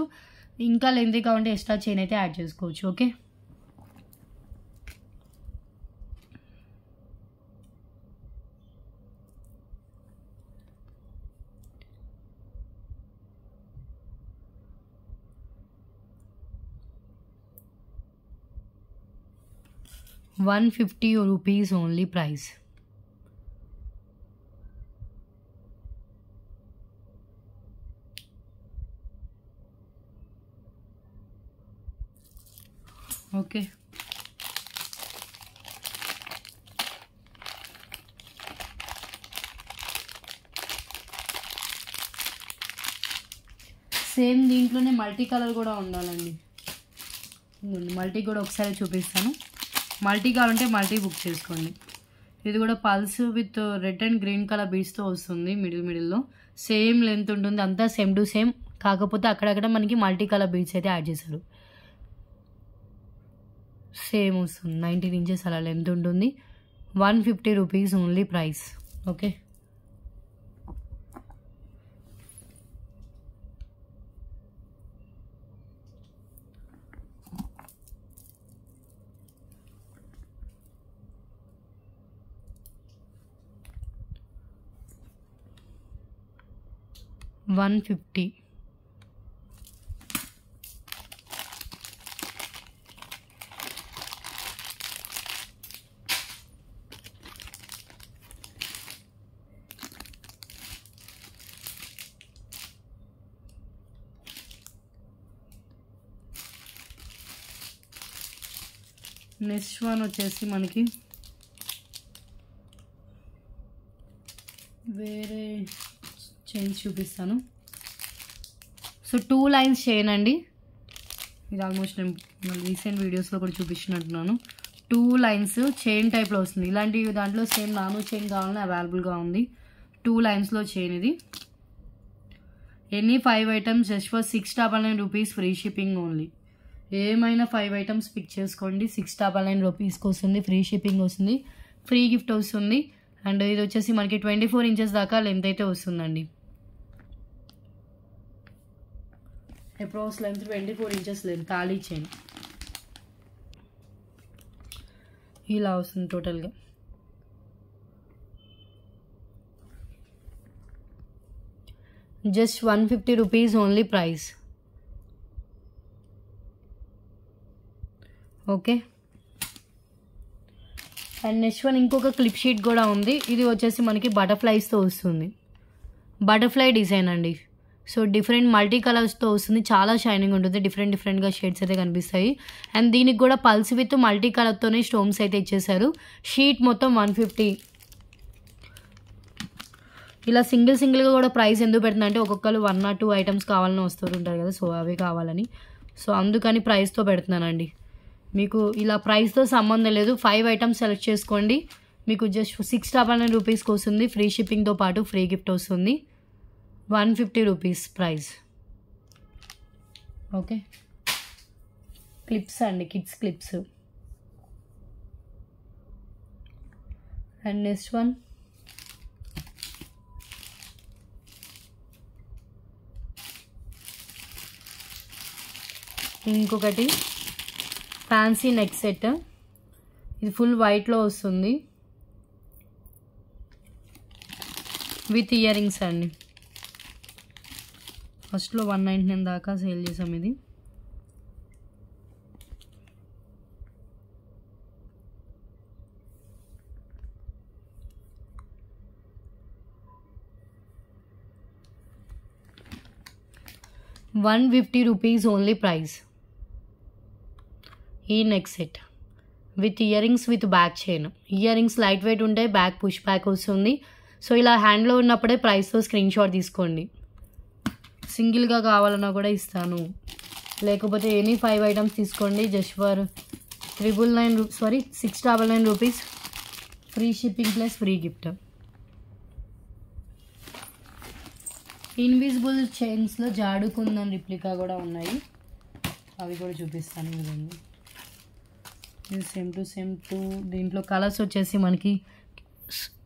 ఇంకా లెంత్ కావాలంటే ఎక్స్ట్రా చైన్ అయితే యాడ్ చేసుకోవచ్చు. Okay. $150 rupees only price. Okay. Same దీంట్లోనే మల్టీ కలర్ కూడా ఉండాలండి. మల్టీ కూడా ఒకసారి చూపిస్తాను. మల్టీ కావాలంటే మల్టీ బుక్ చేసుకోండి. ఇది కూడా pearls with red and green colour బీడ్స్తో వస్తుంది. మిడిల్లో సేమ్ లెంత్ ఉంటుంది. అంతా సేమ్ టు సేమ్, కాకపోతే అక్కడక్కడ మనకి మల్టీ కలర్ బీడ్స్ అయితే యాడ్ చేశారు. సేమ్ వస్తుంది, 19 ఇంచెస్ అలా లెంత్ ఉంటుంది. 150 rupees only price. Okay, $150. Next one వచ్చేసి మనకి వేరే చైన్స్ చూపిస్తాను. సో 2 లైన్స్ చైన్ అండి. ఇది ఆల్మోస్ట్ నేను రీసెంట్ వీడియోస్లో కూడా చూపించినట్టున్నాను. 2 లైన్స్ చైన్ టైప్లో వస్తుంది. ఇలాంటి దాంట్లో సేమ్ నాను చైన్ కావాలని అవైలబుల్గా ఉంది. 2 లైన్స్లో చైన్ ఇది. Any 5 items just for 699 rupees, free shipping only. ఏమైనా 5 ఐటమ్స్ పిక్ చేసుకోండి, 699 రూపీస్కి వస్తుంది, ఫ్రీ షిప్పింగ్ వస్తుంది, ఫ్రీ గిఫ్ట్ వస్తుంది. అండ్ ఇది వచ్చేసి మనకి 24 ఇంచెస్ దాకా లెంత్ అయితే వస్తుందండి. Approx length 24 inches length, thali chain ఇలా వస్తుంది టోటల్గా. Just 150 rupees only price. Okay, and next one ఇంకొక క్లిప్ షీట్ కూడా ఉంది. ఇది వచ్చేసి మనకి బటర్ఫ్లైస్తో వస్తుంది, బటర్ఫ్లై డిజైన్ అండి. సో డిఫరెంట్ మల్టీ కలర్స్తో వస్తుంది, చాలా షైనింగ్ ఉంటుంది, డిఫరెంట్గా షేడ్స్ అయితే కనిపిస్తాయి. అండ్ దీనికి కూడా పల్స్ విత్ మల్టీ కలర్తోనే స్టోన్స్ అయితే ఇచ్చేసారు. షీట్ మొత్తం 150. ఇలా సింగిల్గా కూడా ప్రైస్ ఎందుకు పెడుతుంది అంటే ఒక్కొక్కరు 1 or 2 ఐటమ్స్ కావాలని వస్తుంటారు కదా, సో అవి కావాలని, సో అందుకని ప్రైస్తో పెడుతున్నానండి. మీకు ఇలా ప్రైస్తో సంబంధం లేదు, 5 ఐటమ్స్ సెలెక్ట్ చేసుకోండి. మీకు జస్ట్ 699 రూపీస్కి వస్తుంది, ఫ్రీ షిప్పింగ్తో పాటు ఫ్రీ గిఫ్ట్ వస్తుంది. 150 రూపీస్ ప్రైస్. ఓకే, క్లిప్స్ అండి, kids clips. And next one ఇంకొకటి ఫ్యాన్సీ నెక్ సెట్. ఇది ఫుల్ వైట్లో వస్తుంది విత్ ఇయర్ రింగ్స్ అండి. ఫస్ట్లో 199 దాకా సేల్ చేసాం. ఇది $150 రూపీస్ ఓన్లీ ప్రైస్. ఈ neck set with ear rings with back chain. Year rings light wait ఉంటాయి, బ్యాక్ పుష్ బ్యాక్ వస్తుంది. సో ఇలా హ్యాండ్లో ఉన్నప్పుడే ప్రైస్తో స్క్రీన్ షాట్ తీసుకోండి. సింగిల్గా కావాలన్నా కూడా ఇస్తాను, లేకపోతే ఎనీ 5 ఐటమ్స్ తీసుకోండి. Just for 699 rupees, free shipping plus free gift. Invisible చైన్స్లో జాడుకుందని రిప్లికా కూడా ఉన్నాయి, అవి కూడా చూపిస్తాను. ఇదండి ఇది సేమ్ టు సేమ్. దీంట్లో కలర్స్ వచ్చేసి మనకి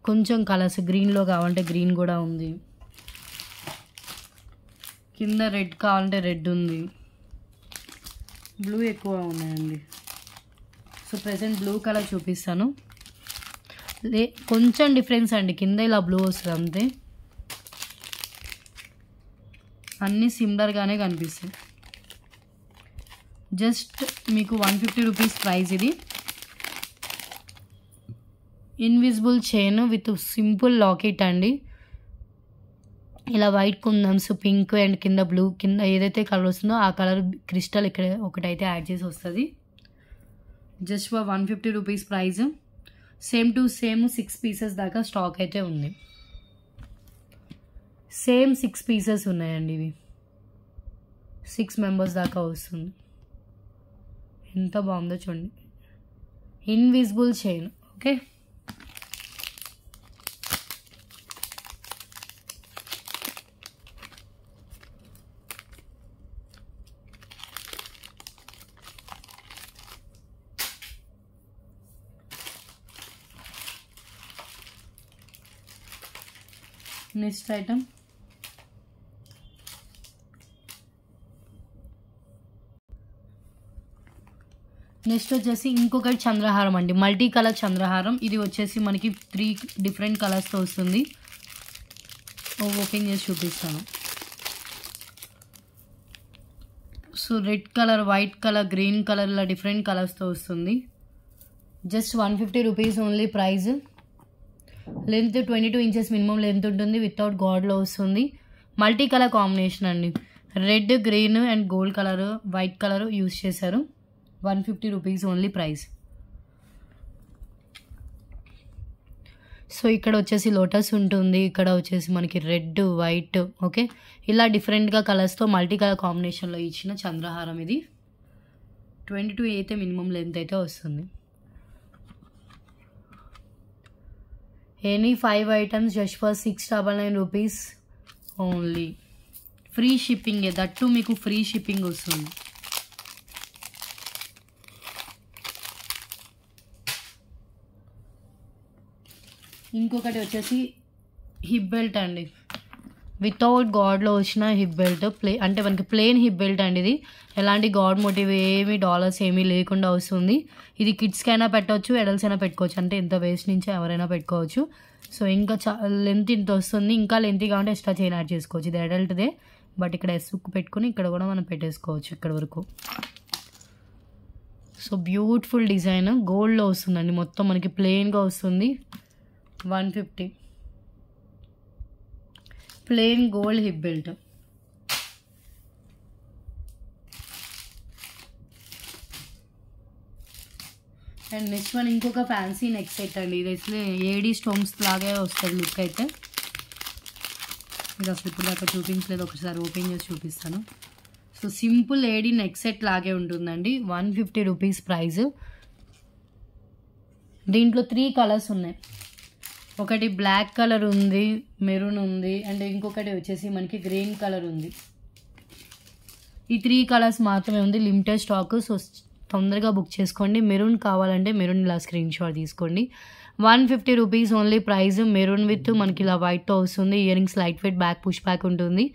కొంచెం కలర్స్ గ్రీన్లో కావాలంటే గ్రీన్ కూడా ఉంది, కింద రెడ్ కావాలంటే రెడ్ ఉంది, బ్లూ ఎక్కువ ఉన్నాయండి. సో ప్రెజెంట్ బ్లూ కలర్ చూపిస్తాను. కొంచెం డిఫరెన్స్ అండి, కింద ఇలా బ్లూ వస్తుంది అంతే, అన్నీ సిమిలర్గానే కనిపిస్తాయి. జస్ట్ మీకు 150 రూపీస్ ప్రైస్. ఇది invisible chain with simple locket అండి. ఇలా వైట్ కుందన్స్, పింక్ అండ్ కింద బ్లూ, కింద ఏదైతే కలర్ వస్తుందో ఆ కలర్ క్రిస్టల్ ఇక్కడ ఒకటైతే యాడ్ చేసి వస్తుంది. Just for 150 rupees price. Same to same 6 pieces దాకా స్టాక్ అయితే ఉంది. సేమ్ 6 పీసెస్ ఉన్నాయండి. ఇవి 6 మెంబర్స్ దాకా వస్తుంది. ఎంత బాగుందో చూడండి, invisible chain. Okay, next item next వచ్చేసి ఇంకొకటి చంద్రహారం అండి, మల్టీ కలర్ చంద్రహారం. ఇది వచ్చేసి మనకి 3 డిఫరెంట్ కలర్స్తో వస్తుంది. ఓపెన్ చేసి చూపిస్తాను. So red colour, white colour, green colour, ఇలా డిఫరెంట్ కలర్స్తో వస్తుంది. Just 150 rupees only price. Length 22 inches minimum length ఉంటుంది. వితౌట్ గాడ్లో వస్తుంది. మల్టీ కలర్ కాంబినేషన్ అండి. Red, green and gold colour, white colour use చేశారు. 150 రూపీస్ ఓన్లీ ప్రైస్. సో ఇక్కడ వచ్చేసి lotus ఉంటుంది, ఇక్కడ వచ్చేసి మనకి రెడ్, వైట్, ఓకే, ఇలా డిఫరెంట్గా కలర్స్తో మల్టీ కలర్ కాంబినేషన్లో ఇచ్చిన చంద్రహారం. ఇది 22 అయితే మినిమం లెంత్ అయితే వస్తుంది. Any 5 items just for 699 rupees only. Free shipping, that మీకు ఫ్రీ షిప్పింగ్ వస్తుంది. ఇంకొకటి వచ్చేసి హిప్ బెల్ట్ అండి, వితౌట్ గాడ్లో వచ్చిన హిప్ బెల్ట్. అంటే మనకి ప్లెయిన్ హిప్ బెల్ట్ అండి. ఇది ఎలాంటి గాడ్ మోటివ్ ఏమి, డాలర్స్ ఏమీ లేకుండా వస్తుంది. ఇది కిడ్స్కైనా పెట్టవచ్చు, అడల్ట్స్ అయినా పెట్టుకోవచ్చు. అంటే ఇంత వేస్ట్ నుంచి ఎవరైనా పెట్టుకోవచ్చు. సో ఇంకా లెంత్ ఇంత వస్తుంది. ఇంకా లెంత్ కావాలంటే ఎక్స్ట్రా చైన్ యాడ్ చేసుకోవచ్చు. ఇది అడల్ట్దే, బట్ ఇక్కడ ఎస్సుక్ పెట్టుకుని ఇక్కడ కూడా మనం పెట్టేసుకోవచ్చు ఇక్కడ వరకు. సో బ్యూటిఫుల్ డిజైన్, గోల్డ్లో వస్తుందండి. మొత్తం మనకి ప్లెయిన్గా వస్తుంది. 150 plain gold hip belt. And next one ఇంకొక ఫ్యాన్సీ నెక్ సెట్ అండి. ఇది అసలు ఏడీ స్టోన్స్ లాగే వస్తుంది లుక్ అయితే. ఇది అసలు ఇప్పుడు దాకా చూపించలేదు, ఒకసారి ఓపెన్ చేసి చూపిస్తాను. సో సింపుల్ ఏడీ నెక్ సెట్ లాగే ఉంటుందండి. 150 రూపీస్ ప్రైస్. దీంట్లో 3 కలర్స్ ఉన్నాయి. ఒకటి బ్లాక్ కలర్ ఉంది, మెరూన్ ఉంది, అండ్ ఇంకొకటి వచ్చేసి మనకి గ్రీన్ కలర్ ఉంది. ఈ 3 కలర్స్ మాత్రమే ఉంది, లిమిటెడ్ స్టాక్. సో తొందరగా బుక్ చేసుకోండి. మెరూన్ కావాలంటే మెరూన్ ఇలా స్క్రీన్ షాట్ తీసుకోండి. 150 rupees only price. Maroon with మనకి ఇలా వైట్తో వస్తుంది. Ear rings light weight, back push back ఉంటుంది.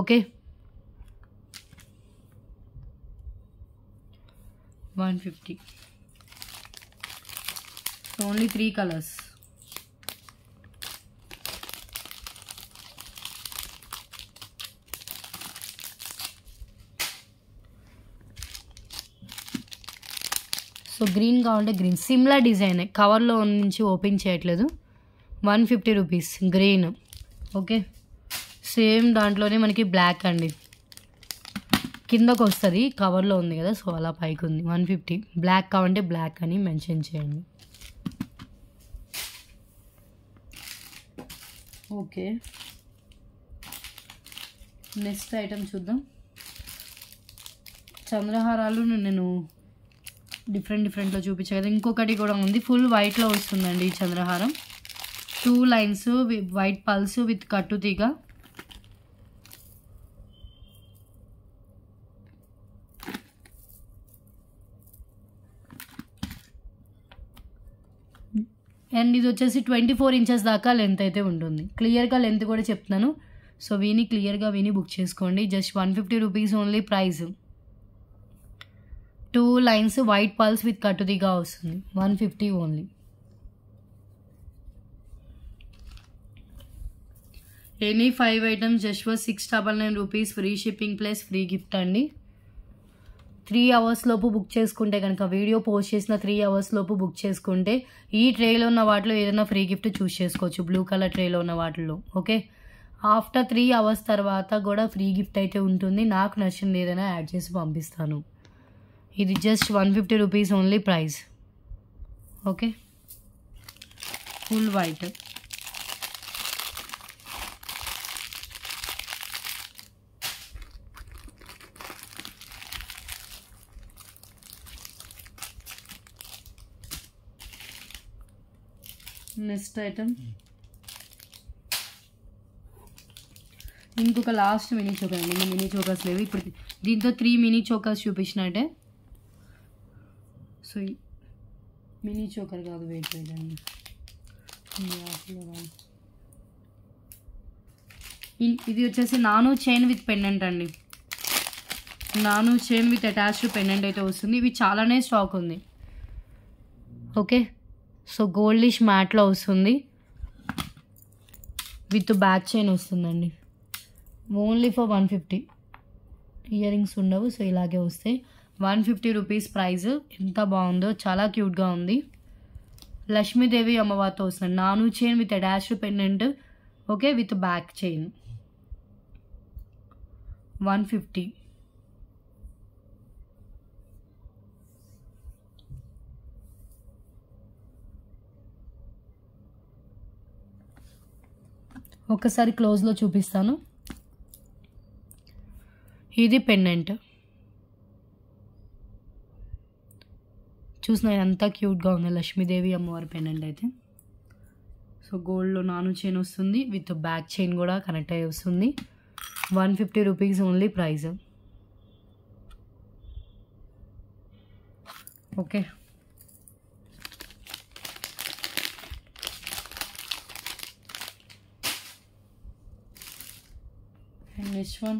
Okay, 150. Only 3 colours. So green కావాలంటే గ్రీన్, సిమ్లా డిజైన్, కవర్లో నుంచి ఓపెన్ చేయట్లేదు. 150 రూపీస్ గ్రీన్. ఓకే, సేమ్ దాంట్లోనే మనకి బ్లాక్ అండి, కిందకు వస్తుంది, కవర్లో ఉంది కదా, సో అలా పైకి ఉంది. 150. బ్లాక్ కావాలంటే బ్లాక్ అని మెన్షన్ చేయండి. ఓకే, నెక్స్ట్ ఐటమ్ చూద్దాం. చంద్రహారాలు నేను డిఫరెంట్లో చూపించా కదా, ఇంకొకటి కూడా ఉంది. ఫుల్ వైట్లో వస్తుందండి ఈ చంద్రహారం. 2 లైన్స్ వైట్ పల్స్ విత్ కట్టు తీగ. అండ్ ఇది వచ్చేసి 24 ఇంచెస్ దాకా లెంత్ అయితే ఉంటుంది. క్లియర్గా లెంత్ కూడా చెప్తున్నాను. సో క్లియర్గా బుక్ చేసుకోండి. Just 150 rupees only price. 2 lines white pearls with కట్టుదిగా వస్తుంది. 150 only. Any 5 items just for 699 rupees. Free shipping plus free gift అండి. 3 అవర్స్ లోపు బుక్ చేసుకుంటే కనుక, వీడియో పోస్ట్ చేసిన 3 అవర్స్ లోపు బుక్ చేసుకుంటే ఈ ట్రేలో ఉన్న వాటిలో ఏదైనా ఫ్రీ గిఫ్ట్ చూస్ చేసుకోవచ్చు, బ్లూ కలర్ ట్రేలో ఉన్న వాటిలో. ఓకే, ఆఫ్టర్ 3 అవర్స్ తర్వాత కూడా ఫ్రీ గిఫ్ట్ అయితే ఉంటుంది. నాకు నచ్చింది ఏదైనా యాడ్ చేసి పంపిస్తాను. ఇది just 150 rupees only price. Okay, full white. Next item ఇంకొక లాస్ట్ మినీ చోకర్ అండి. మినీ చోకర్స్ లేవు ఇప్పుడు. దీంతో 3 మినీ చోకర్స్ చూపించినట్టే. సో మినీ చోకర్ కాదు, వెయిట్ అండి. ఇది వచ్చేసి నాను చైన్ విత్ పెండెంట్ అండి. నాను చైన్ విత్ అటాచ్డ్ పెండెంట్ అయితే వస్తుంది. ఇవి చాలానే స్టాక్ ఉంది. ఓకే, సో గోల్డిష్ మ్యాట్లో వస్తుంది విత్ బ్యాక్ చైన్ వస్తుందండి. Only for 150. ఇయర్ రింగ్స్ ఉండవు, సో ఇలాగే వస్తాయి. 150 రూపీస్ ప్రైస్. ఎంత బాగుందో, చాలా క్యూట్గా ఉంది. లక్ష్మీదేవి అమ్మవారితో వస్తుంది. నాను chain with attached pendant. Okay, with back chain 150. ఒకసారి క్లోజ్లో చూపిస్తాను. ఇది పెండెంట్. చూసిన ఎంత క్యూట్గా ఉంది లక్ష్మీదేవి అమ్మవారి పెండెంట్ అయితే. సో గోల్డ్లో నాను చైన్ వస్తుంది విత్ బ్యాక్ చైన్ కూడా కనెక్ట్ అయ్యి వస్తుంది. 150 rupees only price. Okay, next one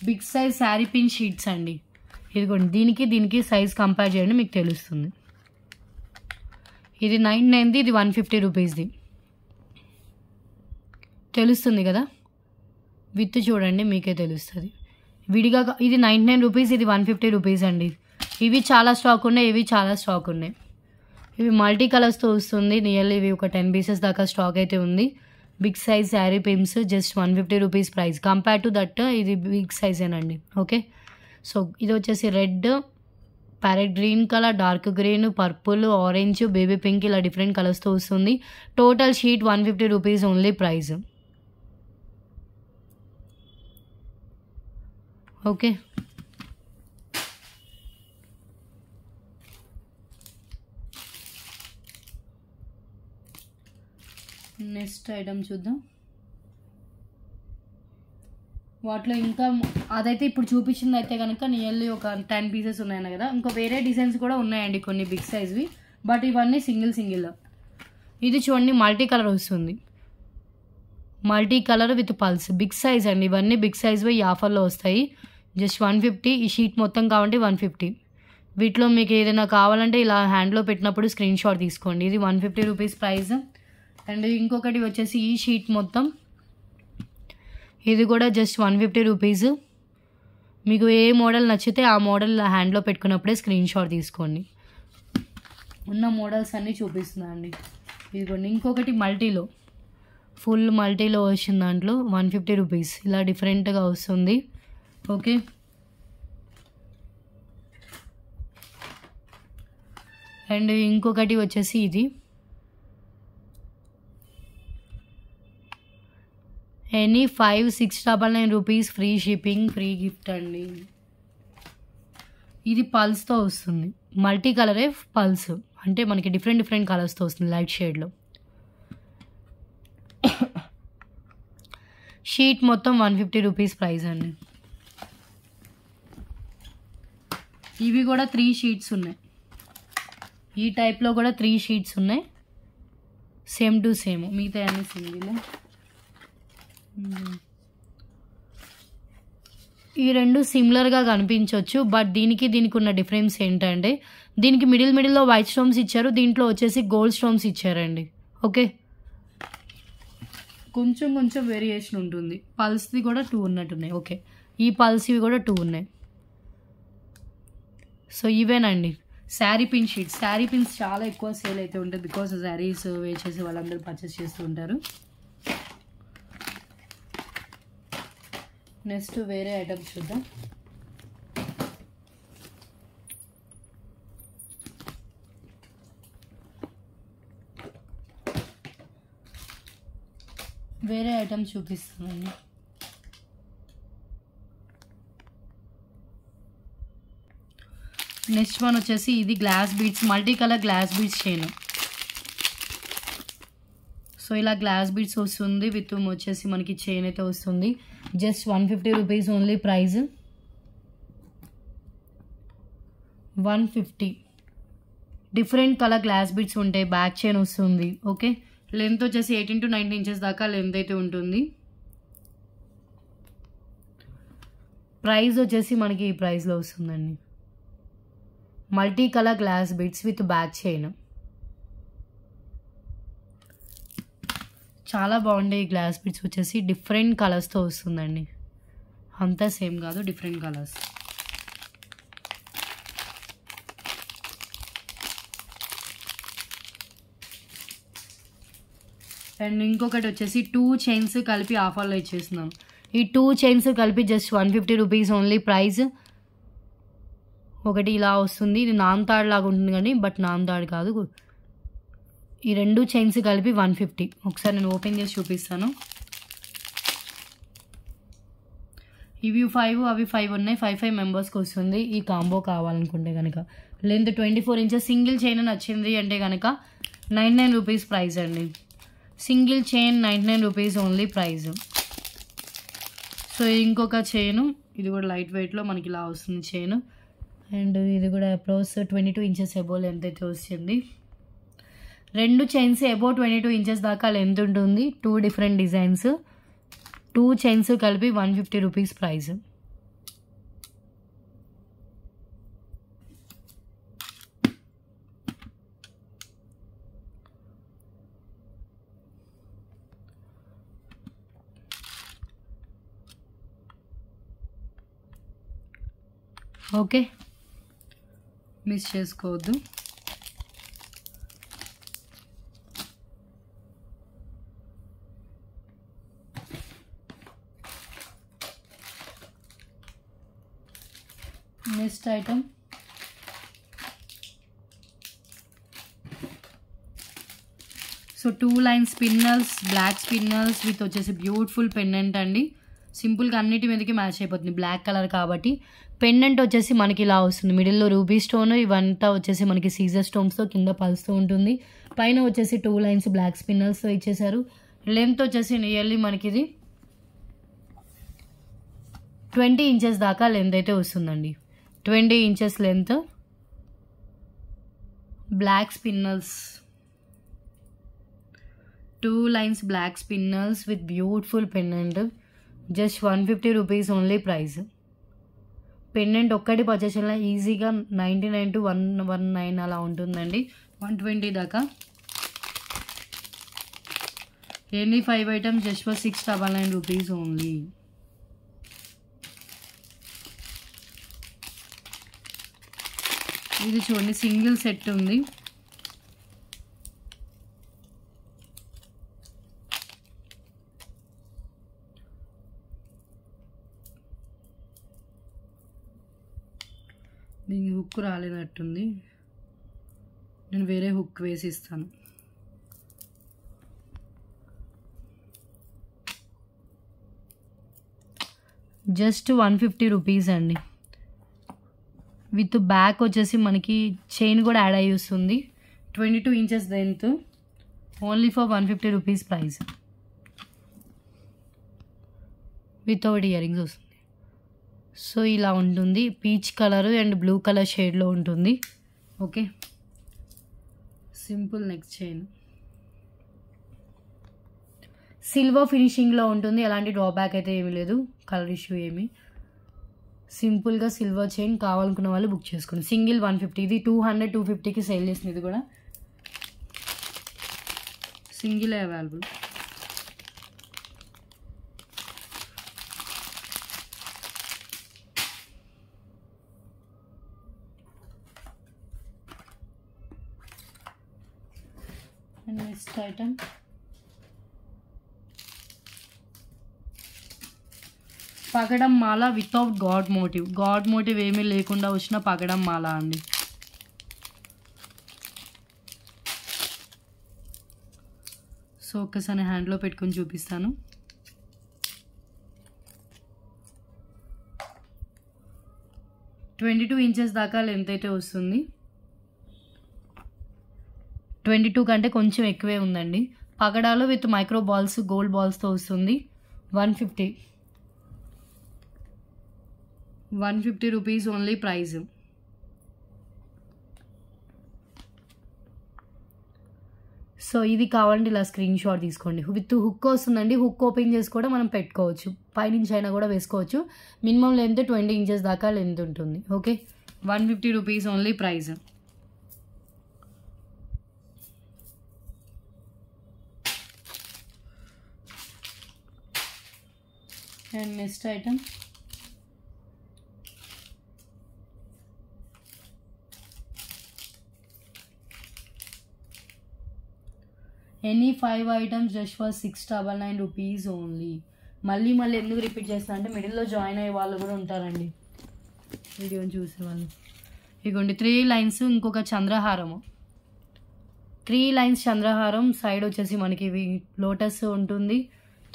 big size sari pin sheets అండి. ఇదిగోండి, దీనికి సైజ్ కంపేర్ చేయండి, మీకు తెలుస్తుంది. ఇది 99ది, ఇది 150 రూపీస్ది. తెలుస్తుంది కదా, విత్ చూడండి మీకే తెలుస్తుంది. విడిగా ఇది 99 రూపీస్, ఇది 150 రూపీస్ అండి. ఇవి చాలా స్టాక్ ఉన్నాయి, ఇవి చాలా స్టాక్ ఉన్నాయి. ఇవి మల్టీ కలర్స్తో వస్తుంది. నియర్లీ ఇవి ఒక 10 పీసెస్ దాకా స్టాక్ అయితే ఉంది. Big size sari pins just 150 rupees price. Compare to that ఇది బిగ్ సైజేనండి. ఓకే, సో ఇది వచ్చేసి red, parrot green colour, dark green, purple, orange, baby pink ఇలా డిఫరెంట్ కలర్స్తో వస్తుంది. Total sheet 150 rupees only price. Okay, next item చూద్దాం. వాటిలో ఇంకా అదైతే ఇప్పుడు చూపించింది అయితే కనుక నియర్లీ ఒక 10 పీసెస్ ఉన్నాయి కదా. ఇంకా వేరే డిజైన్స్ కూడా ఉన్నాయండి కొన్ని బిగ్ సైజ్వి, బట్ ఇవన్నీ సింగిల్. ఇది చూడండి, మల్టీ కలర్ వస్తుంది. Multi colour with pearls, big size అండి. ఇవన్నీ బిగ్ సైజ్వి ఈ ఆఫర్లో వస్తాయి. జస్ట్ 150. ఈ షీట్ మొత్తం కావాలంటే 150. వీటిలో మీకు ఏదైనా కావాలంటే ఇలా హ్యాండ్లో పెట్టినప్పుడు స్క్రీన్ షాట్ తీసుకోండి. ఇది 150 రూపీస్ ప్రైస్. అండ్ ఇంకొకటి వచ్చేసి ఈ షీట్ మొత్తం, ఇది కూడా జస్ట్ 150 రూపీస్. మీకు ఏ మోడల్ నచ్చితే ఆ మోడల్ హ్యాండ్లో పెట్టుకున్నప్పుడే స్క్రీన్ షాట్ తీసుకోండి. ఉన్న మోడల్స్ అన్నీ చూపిస్తున్నాయండి. ఇదిగోండి, ఇంకొకటి మల్టీలో, ఫుల్ మల్టీలో వచ్చిన దాంట్లో 150 రూపీస్. ఇలా డిఫరెంట్గా వస్తుంది. ఓకే, అండ్ ఇంకొకటి వచ్చేసి ఇది any 5,699 rupees free shipping, free gift అండి. ఇది పల్స్తో వస్తుంది. మల్టీ కలరే పల్స్, అంటే మనకి డిఫరెంట్ కలర్స్తో వస్తుంది లైట్ షేడ్లో. షీట్ మొత్తం 150 రూపీస్ ప్రైస్ అండి. ఇవి కూడా 3 షీట్స్ ఉన్నాయి. ఈ టైప్లో కూడా 3 షీట్స్ ఉన్నాయి, సేమ్ టు సేమ్. మిగతా అన్ని సింగిల్. ఈ రెండు సిమిలర్గా కనిపించవచ్చు, బట్ దీనికి ఉన్న డిఫరెన్స్ ఏంటంటే దీనికి మిడిల్లో వైట్ స్టోన్స్ ఇచ్చారు, దీంట్లో వచ్చేసి గోల్డ్ స్టోన్స్ ఇచ్చారండి. ఓకే, కొంచెం వేరియేషన్ ఉంటుంది. పల్స్ది కూడా 2 ఉన్నట్టున్నాయి. ఓకే, ఈ పల్స్ ఇవి కూడా 2 ఉన్నాయి. సో ఇవేనండి sari pin sheets. Sari pins చాలా ఎక్కువ సేల్ అయితే ఉంటుంది, బికాస్ శారీస్ వేసేసి వాళ్ళందరూ పర్చేస్ చేస్తూ ఉంటారు. నెక్స్ట్ వేరే ఐటమ్స్ చూద్దాం. వేరే ఐటమ్స్ చూపిస్తున్నాను. నెక్స్ట్ వన్ వచ్చేసి ఇది glass beads, multi colour glass beads chain. So ఇలా గ్లాస్ బీడ్స్ వస్తుంది, విత్ వచ్చేసి మనకి చైన్ అయితే వస్తుంది. Just 150 rupees only price. 150. Different colour glass beads ఉంటాయి, బ్యాక్ చైన్ వస్తుంది. ఓకే, లెంత్ వచ్చేసి 18 to 19 ఇంచెస్ దాకా లెంత్ అయితే ఉంటుంది. ప్రైస్ వచ్చేసి మనకి ఈ ప్రైస్లో వస్తుందండి. Multi colour glass bits with back chain. చాలా బాగుండే ఈ గ్లాస్ బిట్స్ వచ్చేసి డిఫరెంట్ కలర్స్తో వస్తుందండి. అంతా సేమ్ కాదు, డిఫరెంట్ కలర్స్. అండ్ ఇంకొకటి వచ్చేసి 2 చైన్స్ కలిపి ఆఫర్లో ఇచ్చేస్తున్నాం. ఈ 2 చైన్స్ కలిపి జస్ట్ 150 రూపీస్ ఓన్లీ ప్రైస్. ఒకటి ఇలా వస్తుంది, ఇది నాన్ తాడ్ లాగా ఉంటుంది కానీ బట్ నాన్ తాడ్ కాదు. ఈ 2 చైన్స్ కలిపి 150. ఒకసారి నేను ఓపెన్ చేసి చూపిస్తాను. ఇవి 5 అవి 5 ఉన్నాయి. 5 మెంబర్స్కి వస్తుంది ఈ కాంబో కావాలనుకుంటే కనుక. Length 24 inches. సింగిల్ చైన్ నచ్చింది అంటే కనుక 99 రూపీస్ ప్రైస్ అండి. Single chain 99 rupees only price. So ఇంకొక చైను, ఇది కూడా లైట్ వెయిట్లో మనకి ఇలా వస్తుంది చైన్. అండ్ ఇది కూడా అప్రోచ్ 22 ఇంచెస్ అబోవ్ లెంత్ అయితే వస్తుంది. 2 చైన్స్ అబోవ్ 22 ఇంచెస్ దాకా లెంత్ ఉంటుంది. 2 డిఫరెంట్ డిజైన్స్. 2 చైన్స్ కలిపి 150 రూపీస్ ప్రైస్. ఓకే, మిస్ చేసుకోవద్దు. Next item so 2 line spinels, black spinels with వచ్చేసి బ్యూటిఫుల్ పెండెంట్ అండి. సింపుల్గా అన్నిటి మీదకి మ్యాచ్ అయిపోతుంది, బ్లాక్ కలర్ కాబట్టి. పెండెంట్ వచ్చేసి మనకి ఇలా వస్తుంది. మిడిల్లో రూబీ స్టోన్, ఇవంతా వచ్చేసి మనకి సీజర్ స్టోన్స్తో కింద పలుస్తూ ఉంటుంది. పైన వచ్చేసి 2 లైన్స్ బ్లాక్ స్పిన్నల్స్తో ఇచ్చేసారు. లెంత్ వచ్చేసి నియర్లీ మనకి ఇది 20 ఇంచెస్ దాకా లెంత్ అయితే వస్తుందండి. 20 inches length. Black spinels, 2 lines black spinels with beautiful pendant. Just 150 rupees only price. Pendant ఒక్కటి పర్చేస్ చేయాలి ఈజీగా 99 to 119 అలా ఉంటుందండి. 120 దాకా. ఎన్ని 5 items just for 699 rupees only. ఇది చూడండి, సింగిల్ సెట్ ఉంది. దీనికి హుక్ రాలేనట్టుంది, నేను వేరే హుక్ వేసి ఇస్తాను. జస్ట్ 150 రూపీస్ అండి. విత్ బ్యాక్ వచ్చేసి మనకి చైన్ కూడా యాడ్ అయ్యి వస్తుంది. 22 inches length. Only for 150 rupees price. Without ear rings వస్తుంది. సో ఇలా ఉంటుంది. Peach colour and blue colour షేడ్లో ఉంటుంది. Okay, simple neck chain. Silver ఫినిషింగ్లో ఉంటుంది. ఎలాంటి డ్రాబ్యాక్ అయితే ఏమీ లేదు, కలర్ ఇష్యూ ఏమి. సింపుల్గా సిల్వర్ చైన్ కావాలనుకున్న వాళ్ళు బుక్ చేసుకోండి. సింగిల్ 150. ఇది 200, 250కి సేల్ చేసింది. ఇది కూడా single available. And next item పగడం మాల without God motif. God motif ఏమీ లేకుండా వచ్చిన పగడం మాల అండి. సో ఒక్కసారి హ్యాండ్లో పెట్టుకొని చూపిస్తాను. ట్వంటీ 22 ఇంచెస్ దాకా లెంత్ అయితే వస్తుంది. 22 కంటే కొంచెం ఎక్కువే ఉందండి. పగడాలు విత్ మైక్రో బాల్స్, గోల్డ్ బాల్స్తో వస్తుంది. 150 రూపీస్ ఓన్లీ ప్రైస్. సో ఇది కావాలంటే ఇలా స్క్రీన్ షాట్ తీసుకోండి. విత్ హుక్ వస్తుందండి. హుక్ ఓపెన్ చేసి కూడా మనం పెట్టుకోవచ్చు, పైనుంచి అయినా కూడా వేసుకోవచ్చు. మినిమం లెంత్ 20 ఇంచెస్ దాకా లెంత్ ఉంటుంది. Okay, 150 rupees only price. And next item any 5 items just for 699 rupees only. మళ్ళీ ఎందుకు రిపీట్ చేస్తా అంటే మిడిల్లో జాయిన్ అయ్యే వాళ్ళు కూడా ఉంటారండి, వీడియోని చూసే వాళ్ళు. ఇదిగోండి 3 లైన్స్, ఇంకొక చంద్రహారము, 3 లైన్స్ చంద్రహారం. సైడ్ వచ్చేసి మనకి లోటస్ ఉంటుంది,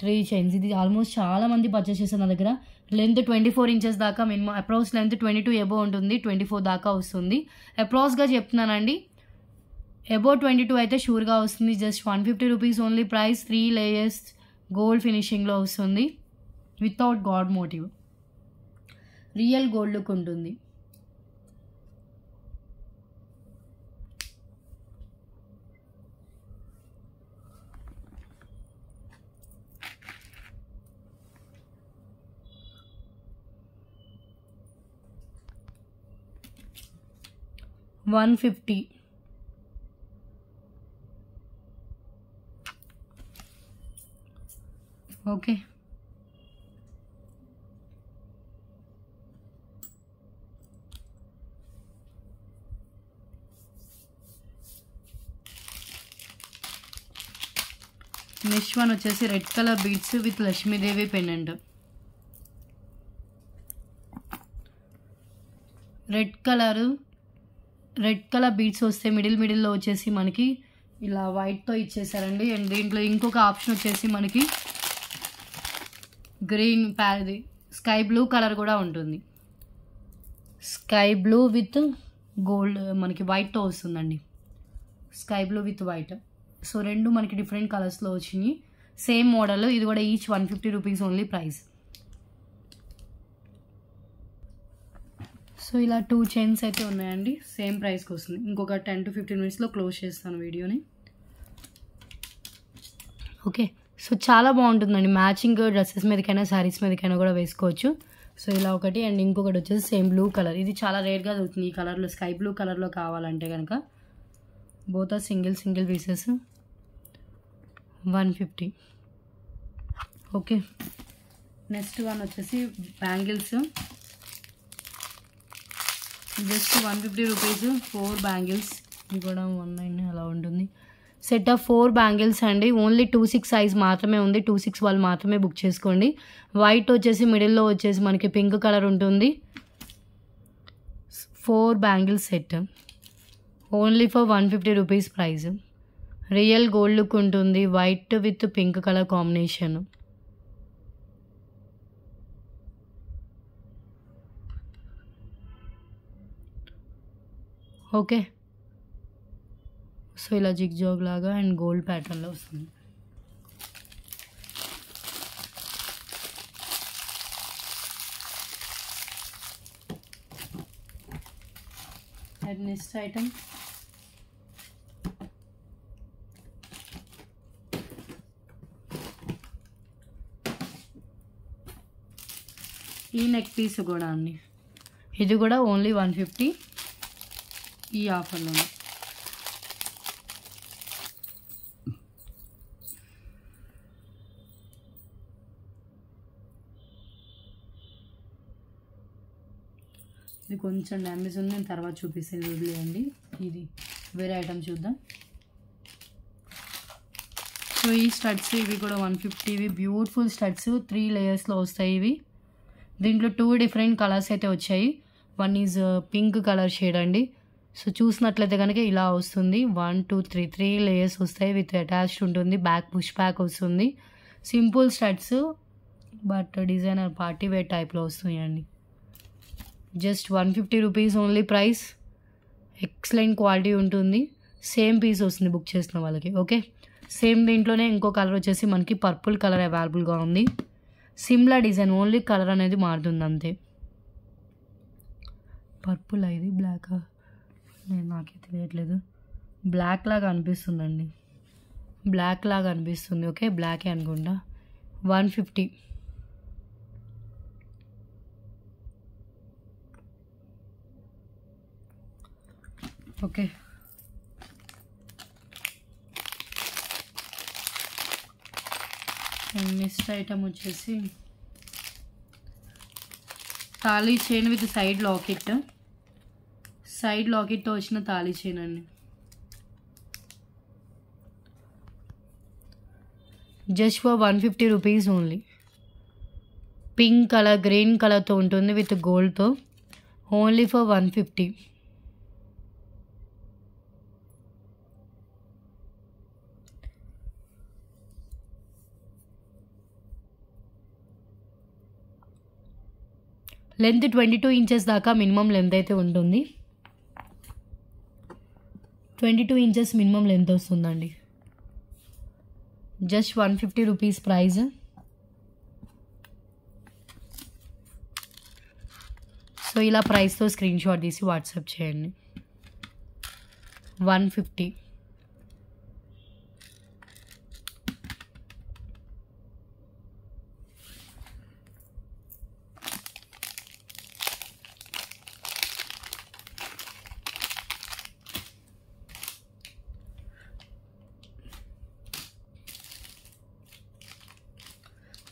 3 చైన్స్. ఇది ఆల్మోస్ట్ చాలా మంది పర్చేస్ చేస్తారు నా దగ్గర. లెంత్ 24 ఇంచెస్ దాకా, మినిమం అప్రాక్స్ లెంత్ 22 ఎబో ఉంటుంది, 24 దాకా వస్తుంది. అప్రాక్స్గా చెప్తున్నానండి, అబౌ 22 అయితే షూర్గా వస్తుంది. Just 150 rupees only price. 3 layers gold ఫినిషింగ్లో వస్తుంది, without God motif, real gold look ఉంటుంది. $150. ఓకే, నెక్స్ట్ వన్ వచ్చేసి red colour beads with Lakshmidevi pendant. Red colour beads వస్తే మిడిల్లో వచ్చేసి మనకి ఇలా వైట్తో ఇచ్చేసారండి. అండ్ దీంట్లో ఇంకొక ఆప్షన్ వచ్చేసి మనకి గ్రీన్ స్కై బ్లూ కలర్ కూడా ఉంటుంది. స్కై బ్లూ విత్ గోల్డ్ మనకి వైట్తో వస్తుందండి, sky blue with white. So రెండు మనకి డిఫరెంట్ కలర్స్లో వచ్చినాయి, సేమ్ మోడల్. ఇది కూడా each 150 rupees only price. So ఇలా 2 చైన్స్ అయితే ఉన్నాయండి, సేమ్ ప్రైస్కి వస్తుంది. ఇంకొక 10 to 15 మినిట్స్లో క్లోజ్ చేస్తాను వీడియోని. ఓకే, సో చాలా బాగుంటుందండి, మ్యాచింగ్ డ్రెస్సెస్ మీదకైనా శారీస్ మీదకైనా కూడా వేసుకోవచ్చు. సో ఇలా ఒకటి. అండ్ ఇంకొకటి వచ్చేసి సేమ్ బ్లూ కలర్, ఇది చాలా రేర్గా దొరుకుతుంది ఈ కలర్లో, స్కై బ్లూ కలర్లో కావాలంటే కనుక. Both are single pieces, 150. Okay, next one వచ్చేసి బ్యాంగిల్స్, జస్ట్ 150 రూపీస్ 4 బ్యాంగిల్స్. ఇది కూడా 190 అలా ఉంటుంది. సెట్ ఆఫ్ 4 బ్యాంగిల్స్ అండి. ఓన్లీ 26 సైజ్ మాత్రమే ఉంది, 26 వాళ్ళు మాత్రమే బుక్ చేసుకోండి. వైట్ వచ్చేసి మిడిల్లో వచ్చేసి మనకి పింక్ కలర్ ఉంటుంది. 4 bangles set only for 150 rupees price. Real gold look ఉంటుంది, white with pink colour combination. Okay, so ఇలా జిగ్ జాగ్ లాగా అండ్ గోల్డ్ ప్యాటర్న్లో వస్తుంది. అండ్ నెక్స్ట్ ఐటమ్ ఈ నెక్ పీస్ కూడా అండి, ఇది కూడా ఓన్లీ 150 ఈ ఆఫర్లో. ఇది కొంచెం డ్యామేజ్ ఉంది, నేను తర్వాత చూపిస్తాను, వదిలేయండి. ఇది వేరే ఐటమ్ చూద్దాం. సో ఈ స్టడ్స్ ఇవి కూడా 150, ఇవి బ్యూటిఫుల్ స్టడ్స్ 3 లేయర్స్లో వస్తాయి. ఇవి దీంట్లో 2 డిఫరెంట్ కలర్స్ అయితే వచ్చాయి. One is pink colour shade అండి. సో చూసినట్లయితే కనుక ఇలా వస్తుంది. 1 2 3 లేయర్స్ వస్తాయి, విత్ అటాచ్డ్ ఉంటుంది. బ్యాక్ పుష్ బ్యాక్ వస్తుంది. Simple studs but designer party wear టైప్లో వస్తున్నాయండి. Just 150 rupees only price. Excellent quality ఉంటుంది, సేమ్ పీస్ వస్తుంది బుక్ చేసిన వాళ్ళకి. ఓకే, సేమ్ దీంట్లోనే ఇంకో కలర్ వచ్చేసి మనకి పర్పుల్ కలర్ అవైలబుల్గా ఉంది. సిమ్లా డిజైన్, ఓన్లీ కలర్ అనేది మారుతుంది అంతే. పర్పుల్ ఇది బ్లాక్, నాకే తెలియట్లేదు, బ్లాక్ లాగా అనిపిస్తుందండి. బ్లాక్ లాగా అనిపిస్తుంది. ఓకే, బ్లాకే అనుకుంటా. 150. ఓకే, నెక్స్ట్ ఐటమ్ వచ్చేసి తాళీ chain with side locket. Side లాకెట్తో వచ్చిన తాళీ చైన్ అండి. Just for 150 rupees only. Pink colour, green కలర్తో ఉంటుంది విత్ గోల్డ్తో. Only for 150. లెంత్ 22 ఇంచెస్ దాకా మినిమం లెంత్ అయితే ఉంటుంది. 22 ఇంచెస్ మినిమం లెంత్ వస్తుందండి. Just 150 rupees price. సో ఇలా ప్రైస్తో స్క్రీన్ షాట్ తీసి వాట్సాప్ చేయండి. 150.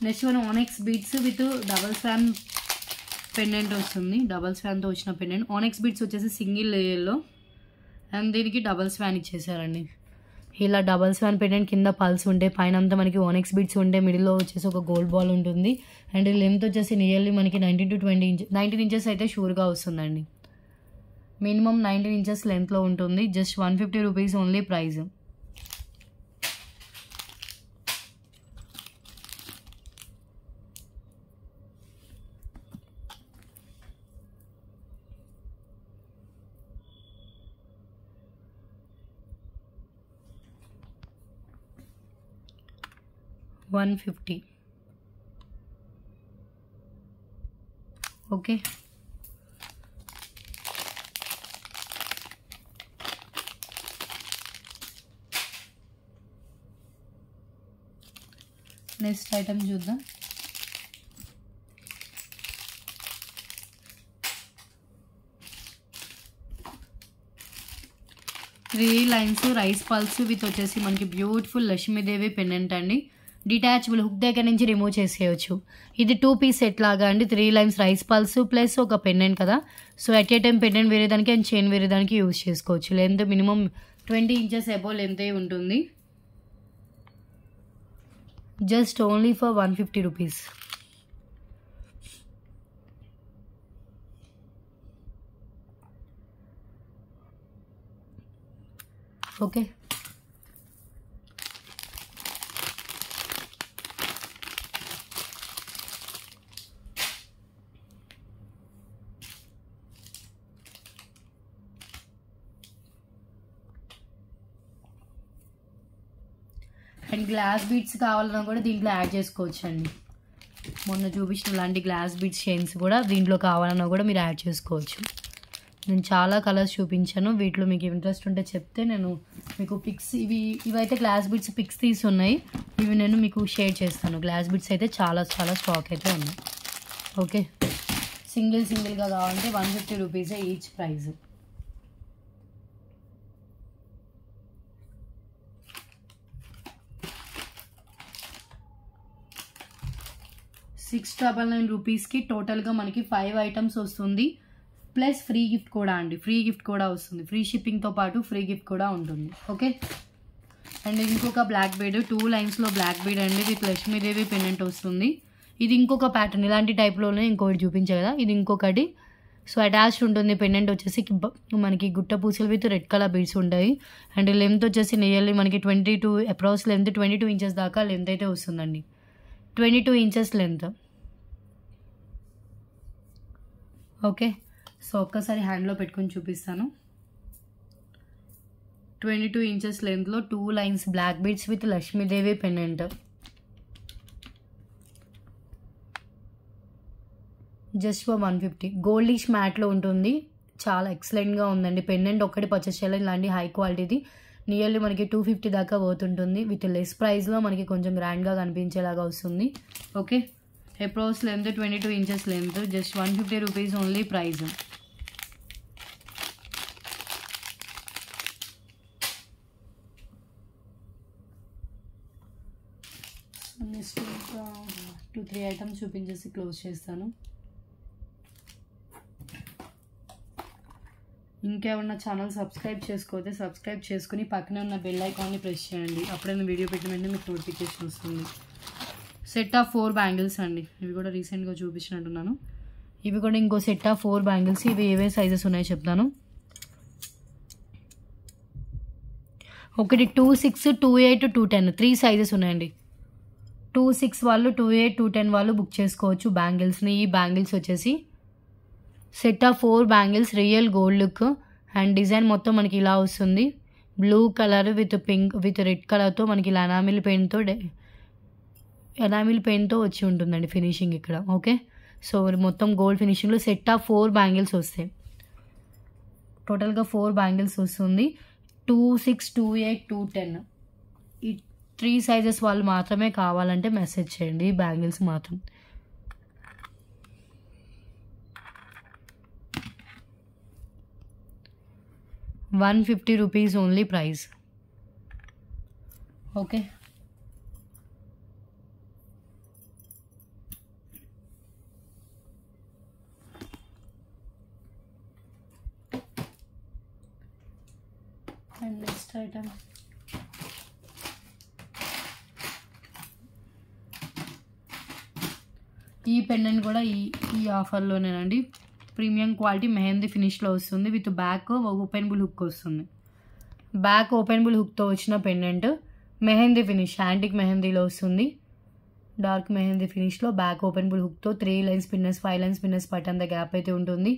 నెక్స్ట్ మనం onyx beads with double swan pendant వస్తుంది. డబల్ స్వాన్తో వచ్చిన పెండెంట్. ఆనెక్స్ బీడ్స్ వచ్చేసి సింగిల్ లేయర్లో అండ్ దీనికి డబల్ స్వాన్ ఇచ్చేసారండి. ఇలా డబల్ స్వాన్ పెండెంట్ కింద పల్స్ ఉంటే పైన అంతా మనకి ఆనెక్స్ బీడ్స్ ఉంటే మిడిల్లో వచ్చేసి ఒక గోల్డ్ బాల్ ఉంటుంది. అండ్ లెంత్ వచ్చేసి నియర్లీ మనకి 19 ఇంచెస్ అయితే షూర్గా వస్తుందండి. మినిమం 19 ఇంచెస్ లెంత్లో ఉంటుంది. Just 150 rupees only price. $150. Okay, next item చూద్దాం. Three lines rice pearls with వచ్చేసి మనకి బ్యూటిఫుల్ లక్ష్మీదేవి పెండెంట్ అండి. డిటాచబుల్ హుక్ దగ్గర నుంచి రిమూవ్ చేసేయచ్చు. ఇది 2 పీస్ సెట్ లాగా అండి. 3 లైన్స్ రైస్ పల్స్ ప్లస్ ఒక పెండెంట్ కదా. So at a time pendant వేరే దానికి అండ్ చైన్ వేరే దానికి యూజ్ చేసుకోవచ్చు. Length minimum 20 inches above length ఉంటుంది. Just only for 150 rupees. Okay, and glass beads కావాలన్నా కూడా దీంట్లో యాడ్ చేసుకోవచ్చు అండి. మొన్న చూపించిన లాంటి గ్లాస్ బీడ్స్ చైన్స్ కూడా దీంట్లో కావాలన్నా కూడా మీరు యాడ్ చేసుకోవచ్చు. నేను చాలా కలర్స్ చూపించాను. వీటిలో మీకు ఇంట్రెస్ట్ ఉంటే చెప్తే నేను మీకు పిక్స్ ఇవైతే గ్లాస్ బీడ్స్ పిక్స్ తీసి ఉన్నాయి. ఇవి నేను మీకు షేర్ చేస్తాను. గ్లాస్ బీడ్స్ అయితే చాలా స్టాక్ అయితే ఉన్నాయి. ఓకే, సింగిల్గా కావాలంటే 150 రూపీసే ఈచ్ ప్రైజ్. $699 రూపీస్కి టోటల్గా మనకి 5 ఐటమ్స్ వస్తుంది. ప్లస్ ఫ్రీ గిఫ్ట్ కూడా అండి. ఫ్రీ గిఫ్ట్ కూడా వస్తుంది. ఫ్రీ షిప్పింగ్తో పాటు ఫ్రీ గిఫ్ట్ కూడా ఉంటుంది. ఓకే, అండ్ ఇంకొక బ్లాక్ బీడ్ 2 లైన్స్లో బ్లాక్ బీడ్ అండి విత్ లక్ష్మీదేవి పెండెంట్ వస్తుంది. ఇది ఇంకొక ప్యాటర్న్. ఇలాంటి టైప్లోనే ఇంకొకటి చూపించే కదా, ఇది ఇంకొకటి. సో అటాచ్డ్ ఉంటుంది. పెండెంట్ వచ్చేసి మనకి గుట్ట పూసలు విత్ రెడ్ కలర్ బీడ్స్ ఉంటాయి. అండ్ లెంత్ వచ్చేసి నియర్లీ మనకి 22 అప్రాక్స్ లెంత్ 22 ఇంచెస్ దాకా లెంత్ అయితే వస్తుందండి. 22 ఇంచెస్ లెంత్. ఓకే, సో ఒక్కసారి హ్యాండ్లో పెట్టుకొని చూపిస్తాను. 22 ఇంచెస్ లెంత్లో 2 lines black beads with Lakshmidevi pendant. Just for 150. Goldish మ్యాట్లో ఉంటుంది. చాలా ఎక్సలెంట్గా ఉందండి. పెండెంట్ ఒక్కటి పర్చేస్ చేయాలి. ఇలాంటి హై క్వాలిటీది నియర్లీ మనకి 250 దాకా పోతుంటుంది. విత్ లెస్ ప్రైస్లో మనకి కొంచెం గ్రాండ్గా కనిపించేలాగా వస్తుంది. Okay, approach length 22 inches length, just 150 rupees only price. Next ఇంకా 2-3 ఐటమ్స్ చూపించేసి క్లోజ్ చేస్తాను. ఇంకేమన్నా ఛానల్ సబ్స్క్రైబ్ చేసుకోతే సబ్స్క్రైబ్ చేసుకుని పక్కనే ఉన్న బెల్ ఐకాన్ని ప్రెస్ చేయండి. అప్పుడే నేను వీడియో పెట్టిన వెంటనే మీకు నోటిఫికేషన్ వస్తుంది. సెట్ ఆఫ్ 4 బ్యాంగిల్స్ అండి. ఇవి కూడా రీసెంట్గా చూపించినట్టున్నాను. ఇవి కూడా ఇంకో సెట్ ఆఫ్ 4 బ్యాంగిల్స్. ఇవి ఏవే సైజెస్ ఉన్నాయో చెప్తాను. ఒకటి 2-6, 2-8, 2-10 3 సైజెస్ ఉన్నాయండి. 2-6 వాళ్ళు, 2-8, 2-10 వాళ్ళు బుక్ చేసుకోవచ్చు బ్యాంగిల్స్ని. ఈ బ్యాంగిల్స్ వచ్చేసి set of 4 bangles, real gold look and design మొత్తం మనకి ఇలా వస్తుంది. Blue colour with pink with red కలర్తో మనకి ఇలా ఎనామిల్ పెయింట్తో వచ్చి ఉంటుందండి ఫినిషింగ్ ఇక్కడ. ఓకే, సో మొత్తం గోల్డ్ ఫినిషింగ్లో సెట్ ఆఫ్ 4 బ్యాంగిల్స్ వస్తాయి. టోటల్గా 4 బ్యాంగిల్స్ వస్తుంది. 2-6, 2-8, 2-10 ఈ 3 సైజెస్ వాళ్ళు మాత్రమే కావాలంటే మెసేజ్ చేయండి. ఈ బ్యాంగిల్స్ మాత్రం 150 rupees only price. Okay, and next item ఈ పెండెంట్ కూడా ఈ ఆఫర్లోనేనండి. ప్రీమియం క్వాలిటీ మెహందీ ఫినిష్లో వస్తుంది. విత్ బ్యాక్ ఓపెనబుల్ హుక్ వస్తుంది. బ్యాక్ ఓపెనబుల్ హుక్తో వచ్చిన పెండెంట్ మెహందీ ఫినిష్, యాంటిక్ మెహందీలో వస్తుంది. డార్క్ మెహందీ ఫినిష్లో బ్యాక్ ఓపెనబుల్ హుక్తో 3 లైన్స్ పిన్నెస్, 5 లైన్స్ పిన్నెస్ పట్టంత గ్యాప్ అయితే ఉంటుంది.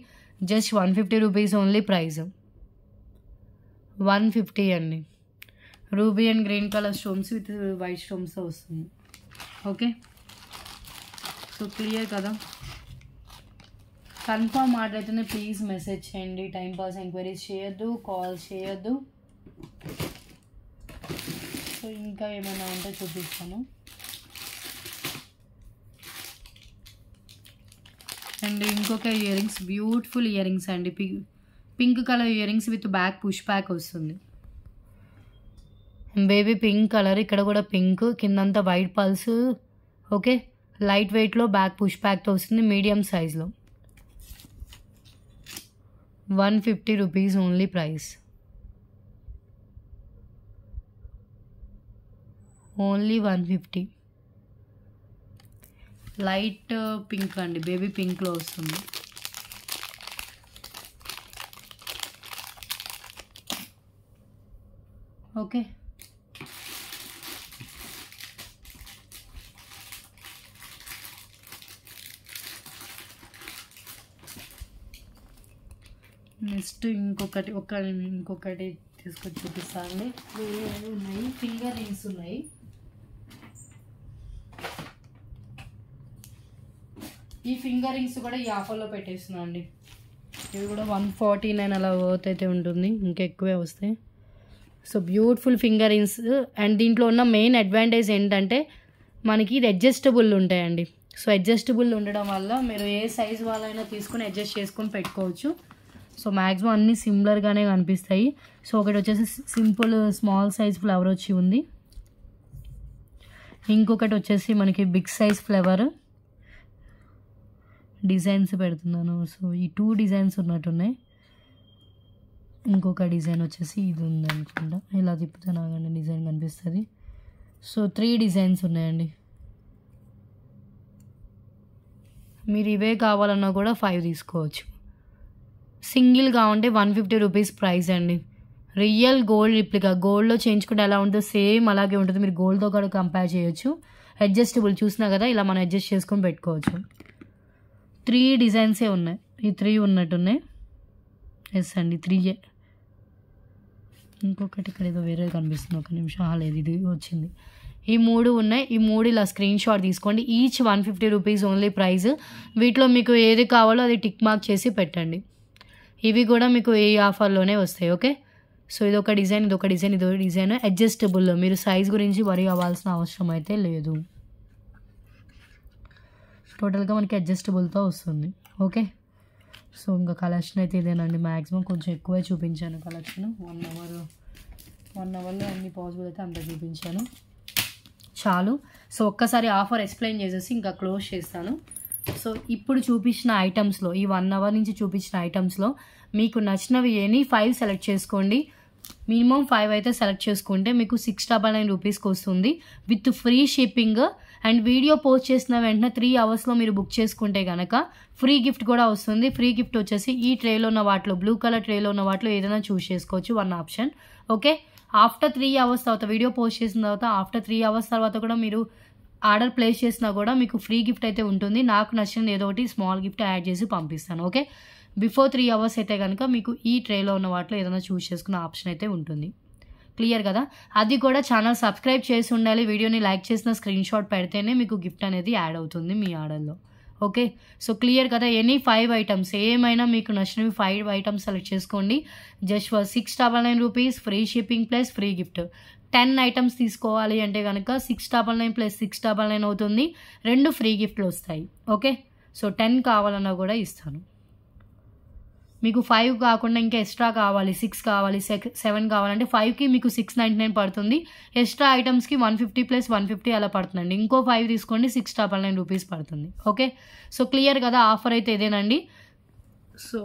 Just 150 rupees only price. 150 అండి. Ruby and green colour stones with white స్టోన్స్తో వస్తుంది. ఓకే, సో క్లియర్ కదా. కన్ఫర్మ్ ఆర్డర్ అయితేనే ప్లీజ్ మెసేజ్ చేయండి. టైంపాస్ ఎంక్వైరీస్ చేయొద్దు, కాల్ చేయొద్దు. సో ఇంకా ఏమైనా ఉంటే చూపిస్తాను. అండ్ ఇంకొక ear rings, beautiful year rings అండి. Pink colour ear rings with back push back వస్తుంది. బేబీ పింక్ కలర్, ఇక్కడ కూడా పింక్, కిందంతా వైట్ పల్స్. ఓకే, లైట్ వెయిట్లో బ్యాక్ పుష్ బ్యాక్తో వస్తుంది. మీడియం సైజ్లో 150 rupees only price. Only 150. Light pink అండి, బేబీ పింక్లో వస్తుంది. ఓకే, నెక్స్ట్ ఇంకొకటి తీసుకొచ్చి చూపిస్తానండి. ఉన్నాయి ఫింగర్ రింగ్స్ ఉన్నాయి. ఈ ఫింగర్ రింగ్స్ కూడా ఈ ఆఫర్లో పెట్టేస్తున్నాను అండి. ఇవి కూడా 149 అలా వర్త్ అయితే ఉంటుంది, ఇంకా ఎక్కువే వస్తాయి. So beautiful finger rings. And దీంట్లో ఉన్న మెయిన్ అడ్వాంటేజ్ ఏంటంటే మనకి ఇది అడ్జస్టబుల్ ఉంటాయండి. సో అడ్జస్టబుల్ ఉండడం వల్ల మీరు ఏ సైజ్ వాళ్ళైనా తీసుకొని అడ్జస్ట్ చేసుకొని పెట్టుకోవచ్చు. సో మ్యాక్సిమం అన్నీ సిమిలర్గానే కనిపిస్తాయి. సో ఒకటి వచ్చేసి సింపుల్ స్మాల్ సైజ్ ఫ్లవర్ వచ్చి ఉంది. ఇంకొకటి వచ్చేసి మనకి బిగ్ సైజ్ ఫ్లవర్. డిజైన్స్ పెడుతున్నాను. సో ఈ 2 డిజైన్స్ ఉన్నట్టున్నాయి. ఇంకొక డిజైన్ వచ్చేసి ఇది ఉంది అనుకుంటా. ఇలా తిప్పుతే నాకండి డిజైన్ కనిపిస్తుంది. సో 3 డిజైన్స్ ఉన్నాయండి. మీరు ఇవే కావాలన్నా కూడా 5 తీసుకోవచ్చు. సింగిల్గా ఉంటే 150 రూపీస్ ప్రైస్ అండి. రియల్ గోల్డ్ రిప్లికా, గోల్డ్లో చేయించుకుంటే ఎలా ఉంటుందో సేమ్ అలాగే ఉంటుంది. మీరు గోల్డ్తో కూడా కంపేర్ చేయొచ్చు. అడ్జస్టబుల్ చూసినా కదా, ఇలా మనం అడ్జస్ట్ చేసుకొని పెట్టుకోవచ్చు. 3 డిజైన్సే ఉన్నాయి. ఈ 3 ఉన్నట్టున్నాయి. ఎస్ అండి, 3. ఇంకొకటి ఇక్కడ ఏదో వేరే కనిపిస్తుంది, ఒక నిమిషం. లేదు, ఇది వచ్చింది. ఈ 3 ఉన్నాయి. ఈ 3 ఇలా స్క్రీన్ షాట్ తీసుకోండి. Each 150 rupees only price. వీటిలో మీకు ఏది కావాలో అది టిక్ మార్క్ చేసి పెట్టండి. ఇవి కూడా మీకు ఈ ఆఫర్లోనే వస్తాయి. ఓకే, సో ఇదొక డిజైన్, ఇదొక డిజైన్, ఇదొక డిజైన్. అడ్జస్టబుల్, మీరు సైజ్ గురించి వరి అవ్వాల్సిన అవసరం అయితే లేదు. టోటల్గా మనకి అడ్జస్టబుల్తో వస్తుంది. ఓకే, సో ఇంకా కలెక్షన్ అయితే ఇదేనండి. మ్యాక్సిమం కొంచెం ఎక్కువే చూపించాను కలెక్షన్. 1 అవర్లో అన్ని పాసిబుల్ అయితే అంత చూపించాను చాలు. సో ఒక్కసారి ఆఫర్ ఎక్స్ప్లెయిన్ చేసేసి ఇంకా క్లోజ్ చేస్తాను. సో ఇప్పుడు చూపించిన ఐటమ్స్లో, ఈ 1 అవర్ నుంచి చూపించిన ఐటమ్స్లో మీకు నచ్చినవి ఎనీ 5 సెలెక్ట్ చేసుకోండి. మినిమం 5 అయితే సెలెక్ట్ చేసుకుంటే మీకు 699 రూపీస్కి వస్తుంది with free shipping. And video post చేసిన వెంటనే 3 అవర్స్లో మీరు బుక్ చేసుకుంటే కనుక ఫ్రీ గిఫ్ట్ కూడా వస్తుంది. ఫ్రీ గిఫ్ట్ వచ్చేసి ఈ ట్రేలో ఉన్న వాటిలో, బ్లూ కలర్ ట్రేలో ఉన్న వాటిలో ఏదైనా చూస్ చేసుకోవచ్చు, 1 ఆప్షన్. ఓకే, ఆఫ్టర్ 3 అవర్స్ తర్వాత, వీడియో పోస్ట్ చేసిన తర్వాత ఆఫ్టర్ 3 అవర్స్ తర్వాత కూడా మీరు ఆర్డర్ ప్లేస్ చేసినా కూడా మీకు ఫ్రీ గిఫ్ట్ అయితే ఉంటుంది. నాకు నచ్చింది ఏదో ఒకటి స్మాల్ గిఫ్ట్ యాడ్ చేసి పంపిస్తాను. ఓకే, బిఫోర్ 3 అవర్స్ అయితే కనుక మీకు ఈ ట్రేలో ఉన్న వాటిలో ఏదైనా చూస్ చేసుకున్న ఆప్షన్ అయితే ఉంటుంది. క్లియర్ కదా? అది కూడా ఛానల్ సబ్స్క్రైబ్ చేసి ఉండాలి. వీడియోని లైక్ చేసిన స్క్రీన్ షాట్ పెడితేనే మీకు గిఫ్ట్ అనేది యాడ్ అవుతుంది మీ ఆర్డర్లో. ఓకే, సో క్లియర్ కదా? ఎనీ 5 ఐటమ్స్, ఏమైనా మీకు నచ్చినవి 5 ఐటమ్స్ సెలెక్ట్ చేసుకోండి. Just for 699 rupees, free shipping plus free gift. 10 items తీసుకోవాలి అంటే కనుక 699 ప్లస్ 699 అవుతుంది. 2 ఫ్రీ గిఫ్ట్లు వస్తాయి. ఓకే, సో 10 కావాలన్నా కూడా ఇస్తాను. మీకు 5 కాకుండా ఇంకా ఎక్స్ట్రా కావాలి, 6 కావాలి, 7 కావాలంటే 5కి మీకు 699 పడుతుంది. ఎక్స్ట్రా ఐటమ్స్కి 150 ప్లస్ 150 అలా పడుతుందండి. ఇంకో 5 తీసుకోండి, 699 రూపీస్ పడుతుంది. ఓకే, సో క్లియర్ కదా? ఆఫర్ అయితే ఇదేనండి. సో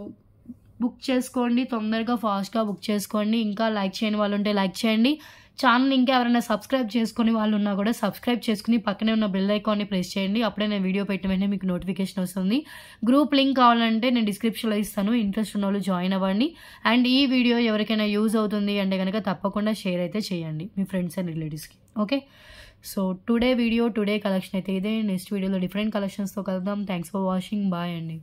బుక్ చేసుకోండి, తొందరగా ఫాస్ట్గా బుక్ చేసుకోండి. ఇంకా లైక్ చేయని వాళ్ళు ఉంటే లైక్ చేయండి. ఛానల్ ఇంకా ఎవరైనా సబ్స్క్రైబ్ చేసుకుని వాళ్ళు ఉన్నా కూడా సబ్స్క్రైబ్ చేసుకుని పక్కనే ఉన్న బెల్ ఐకాన్ని ప్రెస్ చేయండి. అప్పుడే నేను వీడియో పెట్టిన వెంటనే మీకు నోటిఫికేషన్ వస్తుంది. గ్రూప్ లింక్ కావాలంటే నేను డిస్క్రిప్షన్లో ఇస్తాను, ఇంట్రెస్ట్ ఉన్న వాళ్ళు జాయిన్ అవ్వండి. అండ్ ఈ వీడియో ఎవరికైనా యూజ్ అవుతుంది అంటే కనుక తప్పకుండా షేర్ అయితే చేయండి మీ ఫ్రెండ్స్ అండ్ రిలేటివ్స్కి. ఓకే, సో టుడే కలెక్షన్ అయితే ఇదే. నెక్స్ట్ వీడియోలో డిఫరెంట్ కలెక్షన్స్తో కలుద్దాం. Thanks for watching. బాయ్ అండి.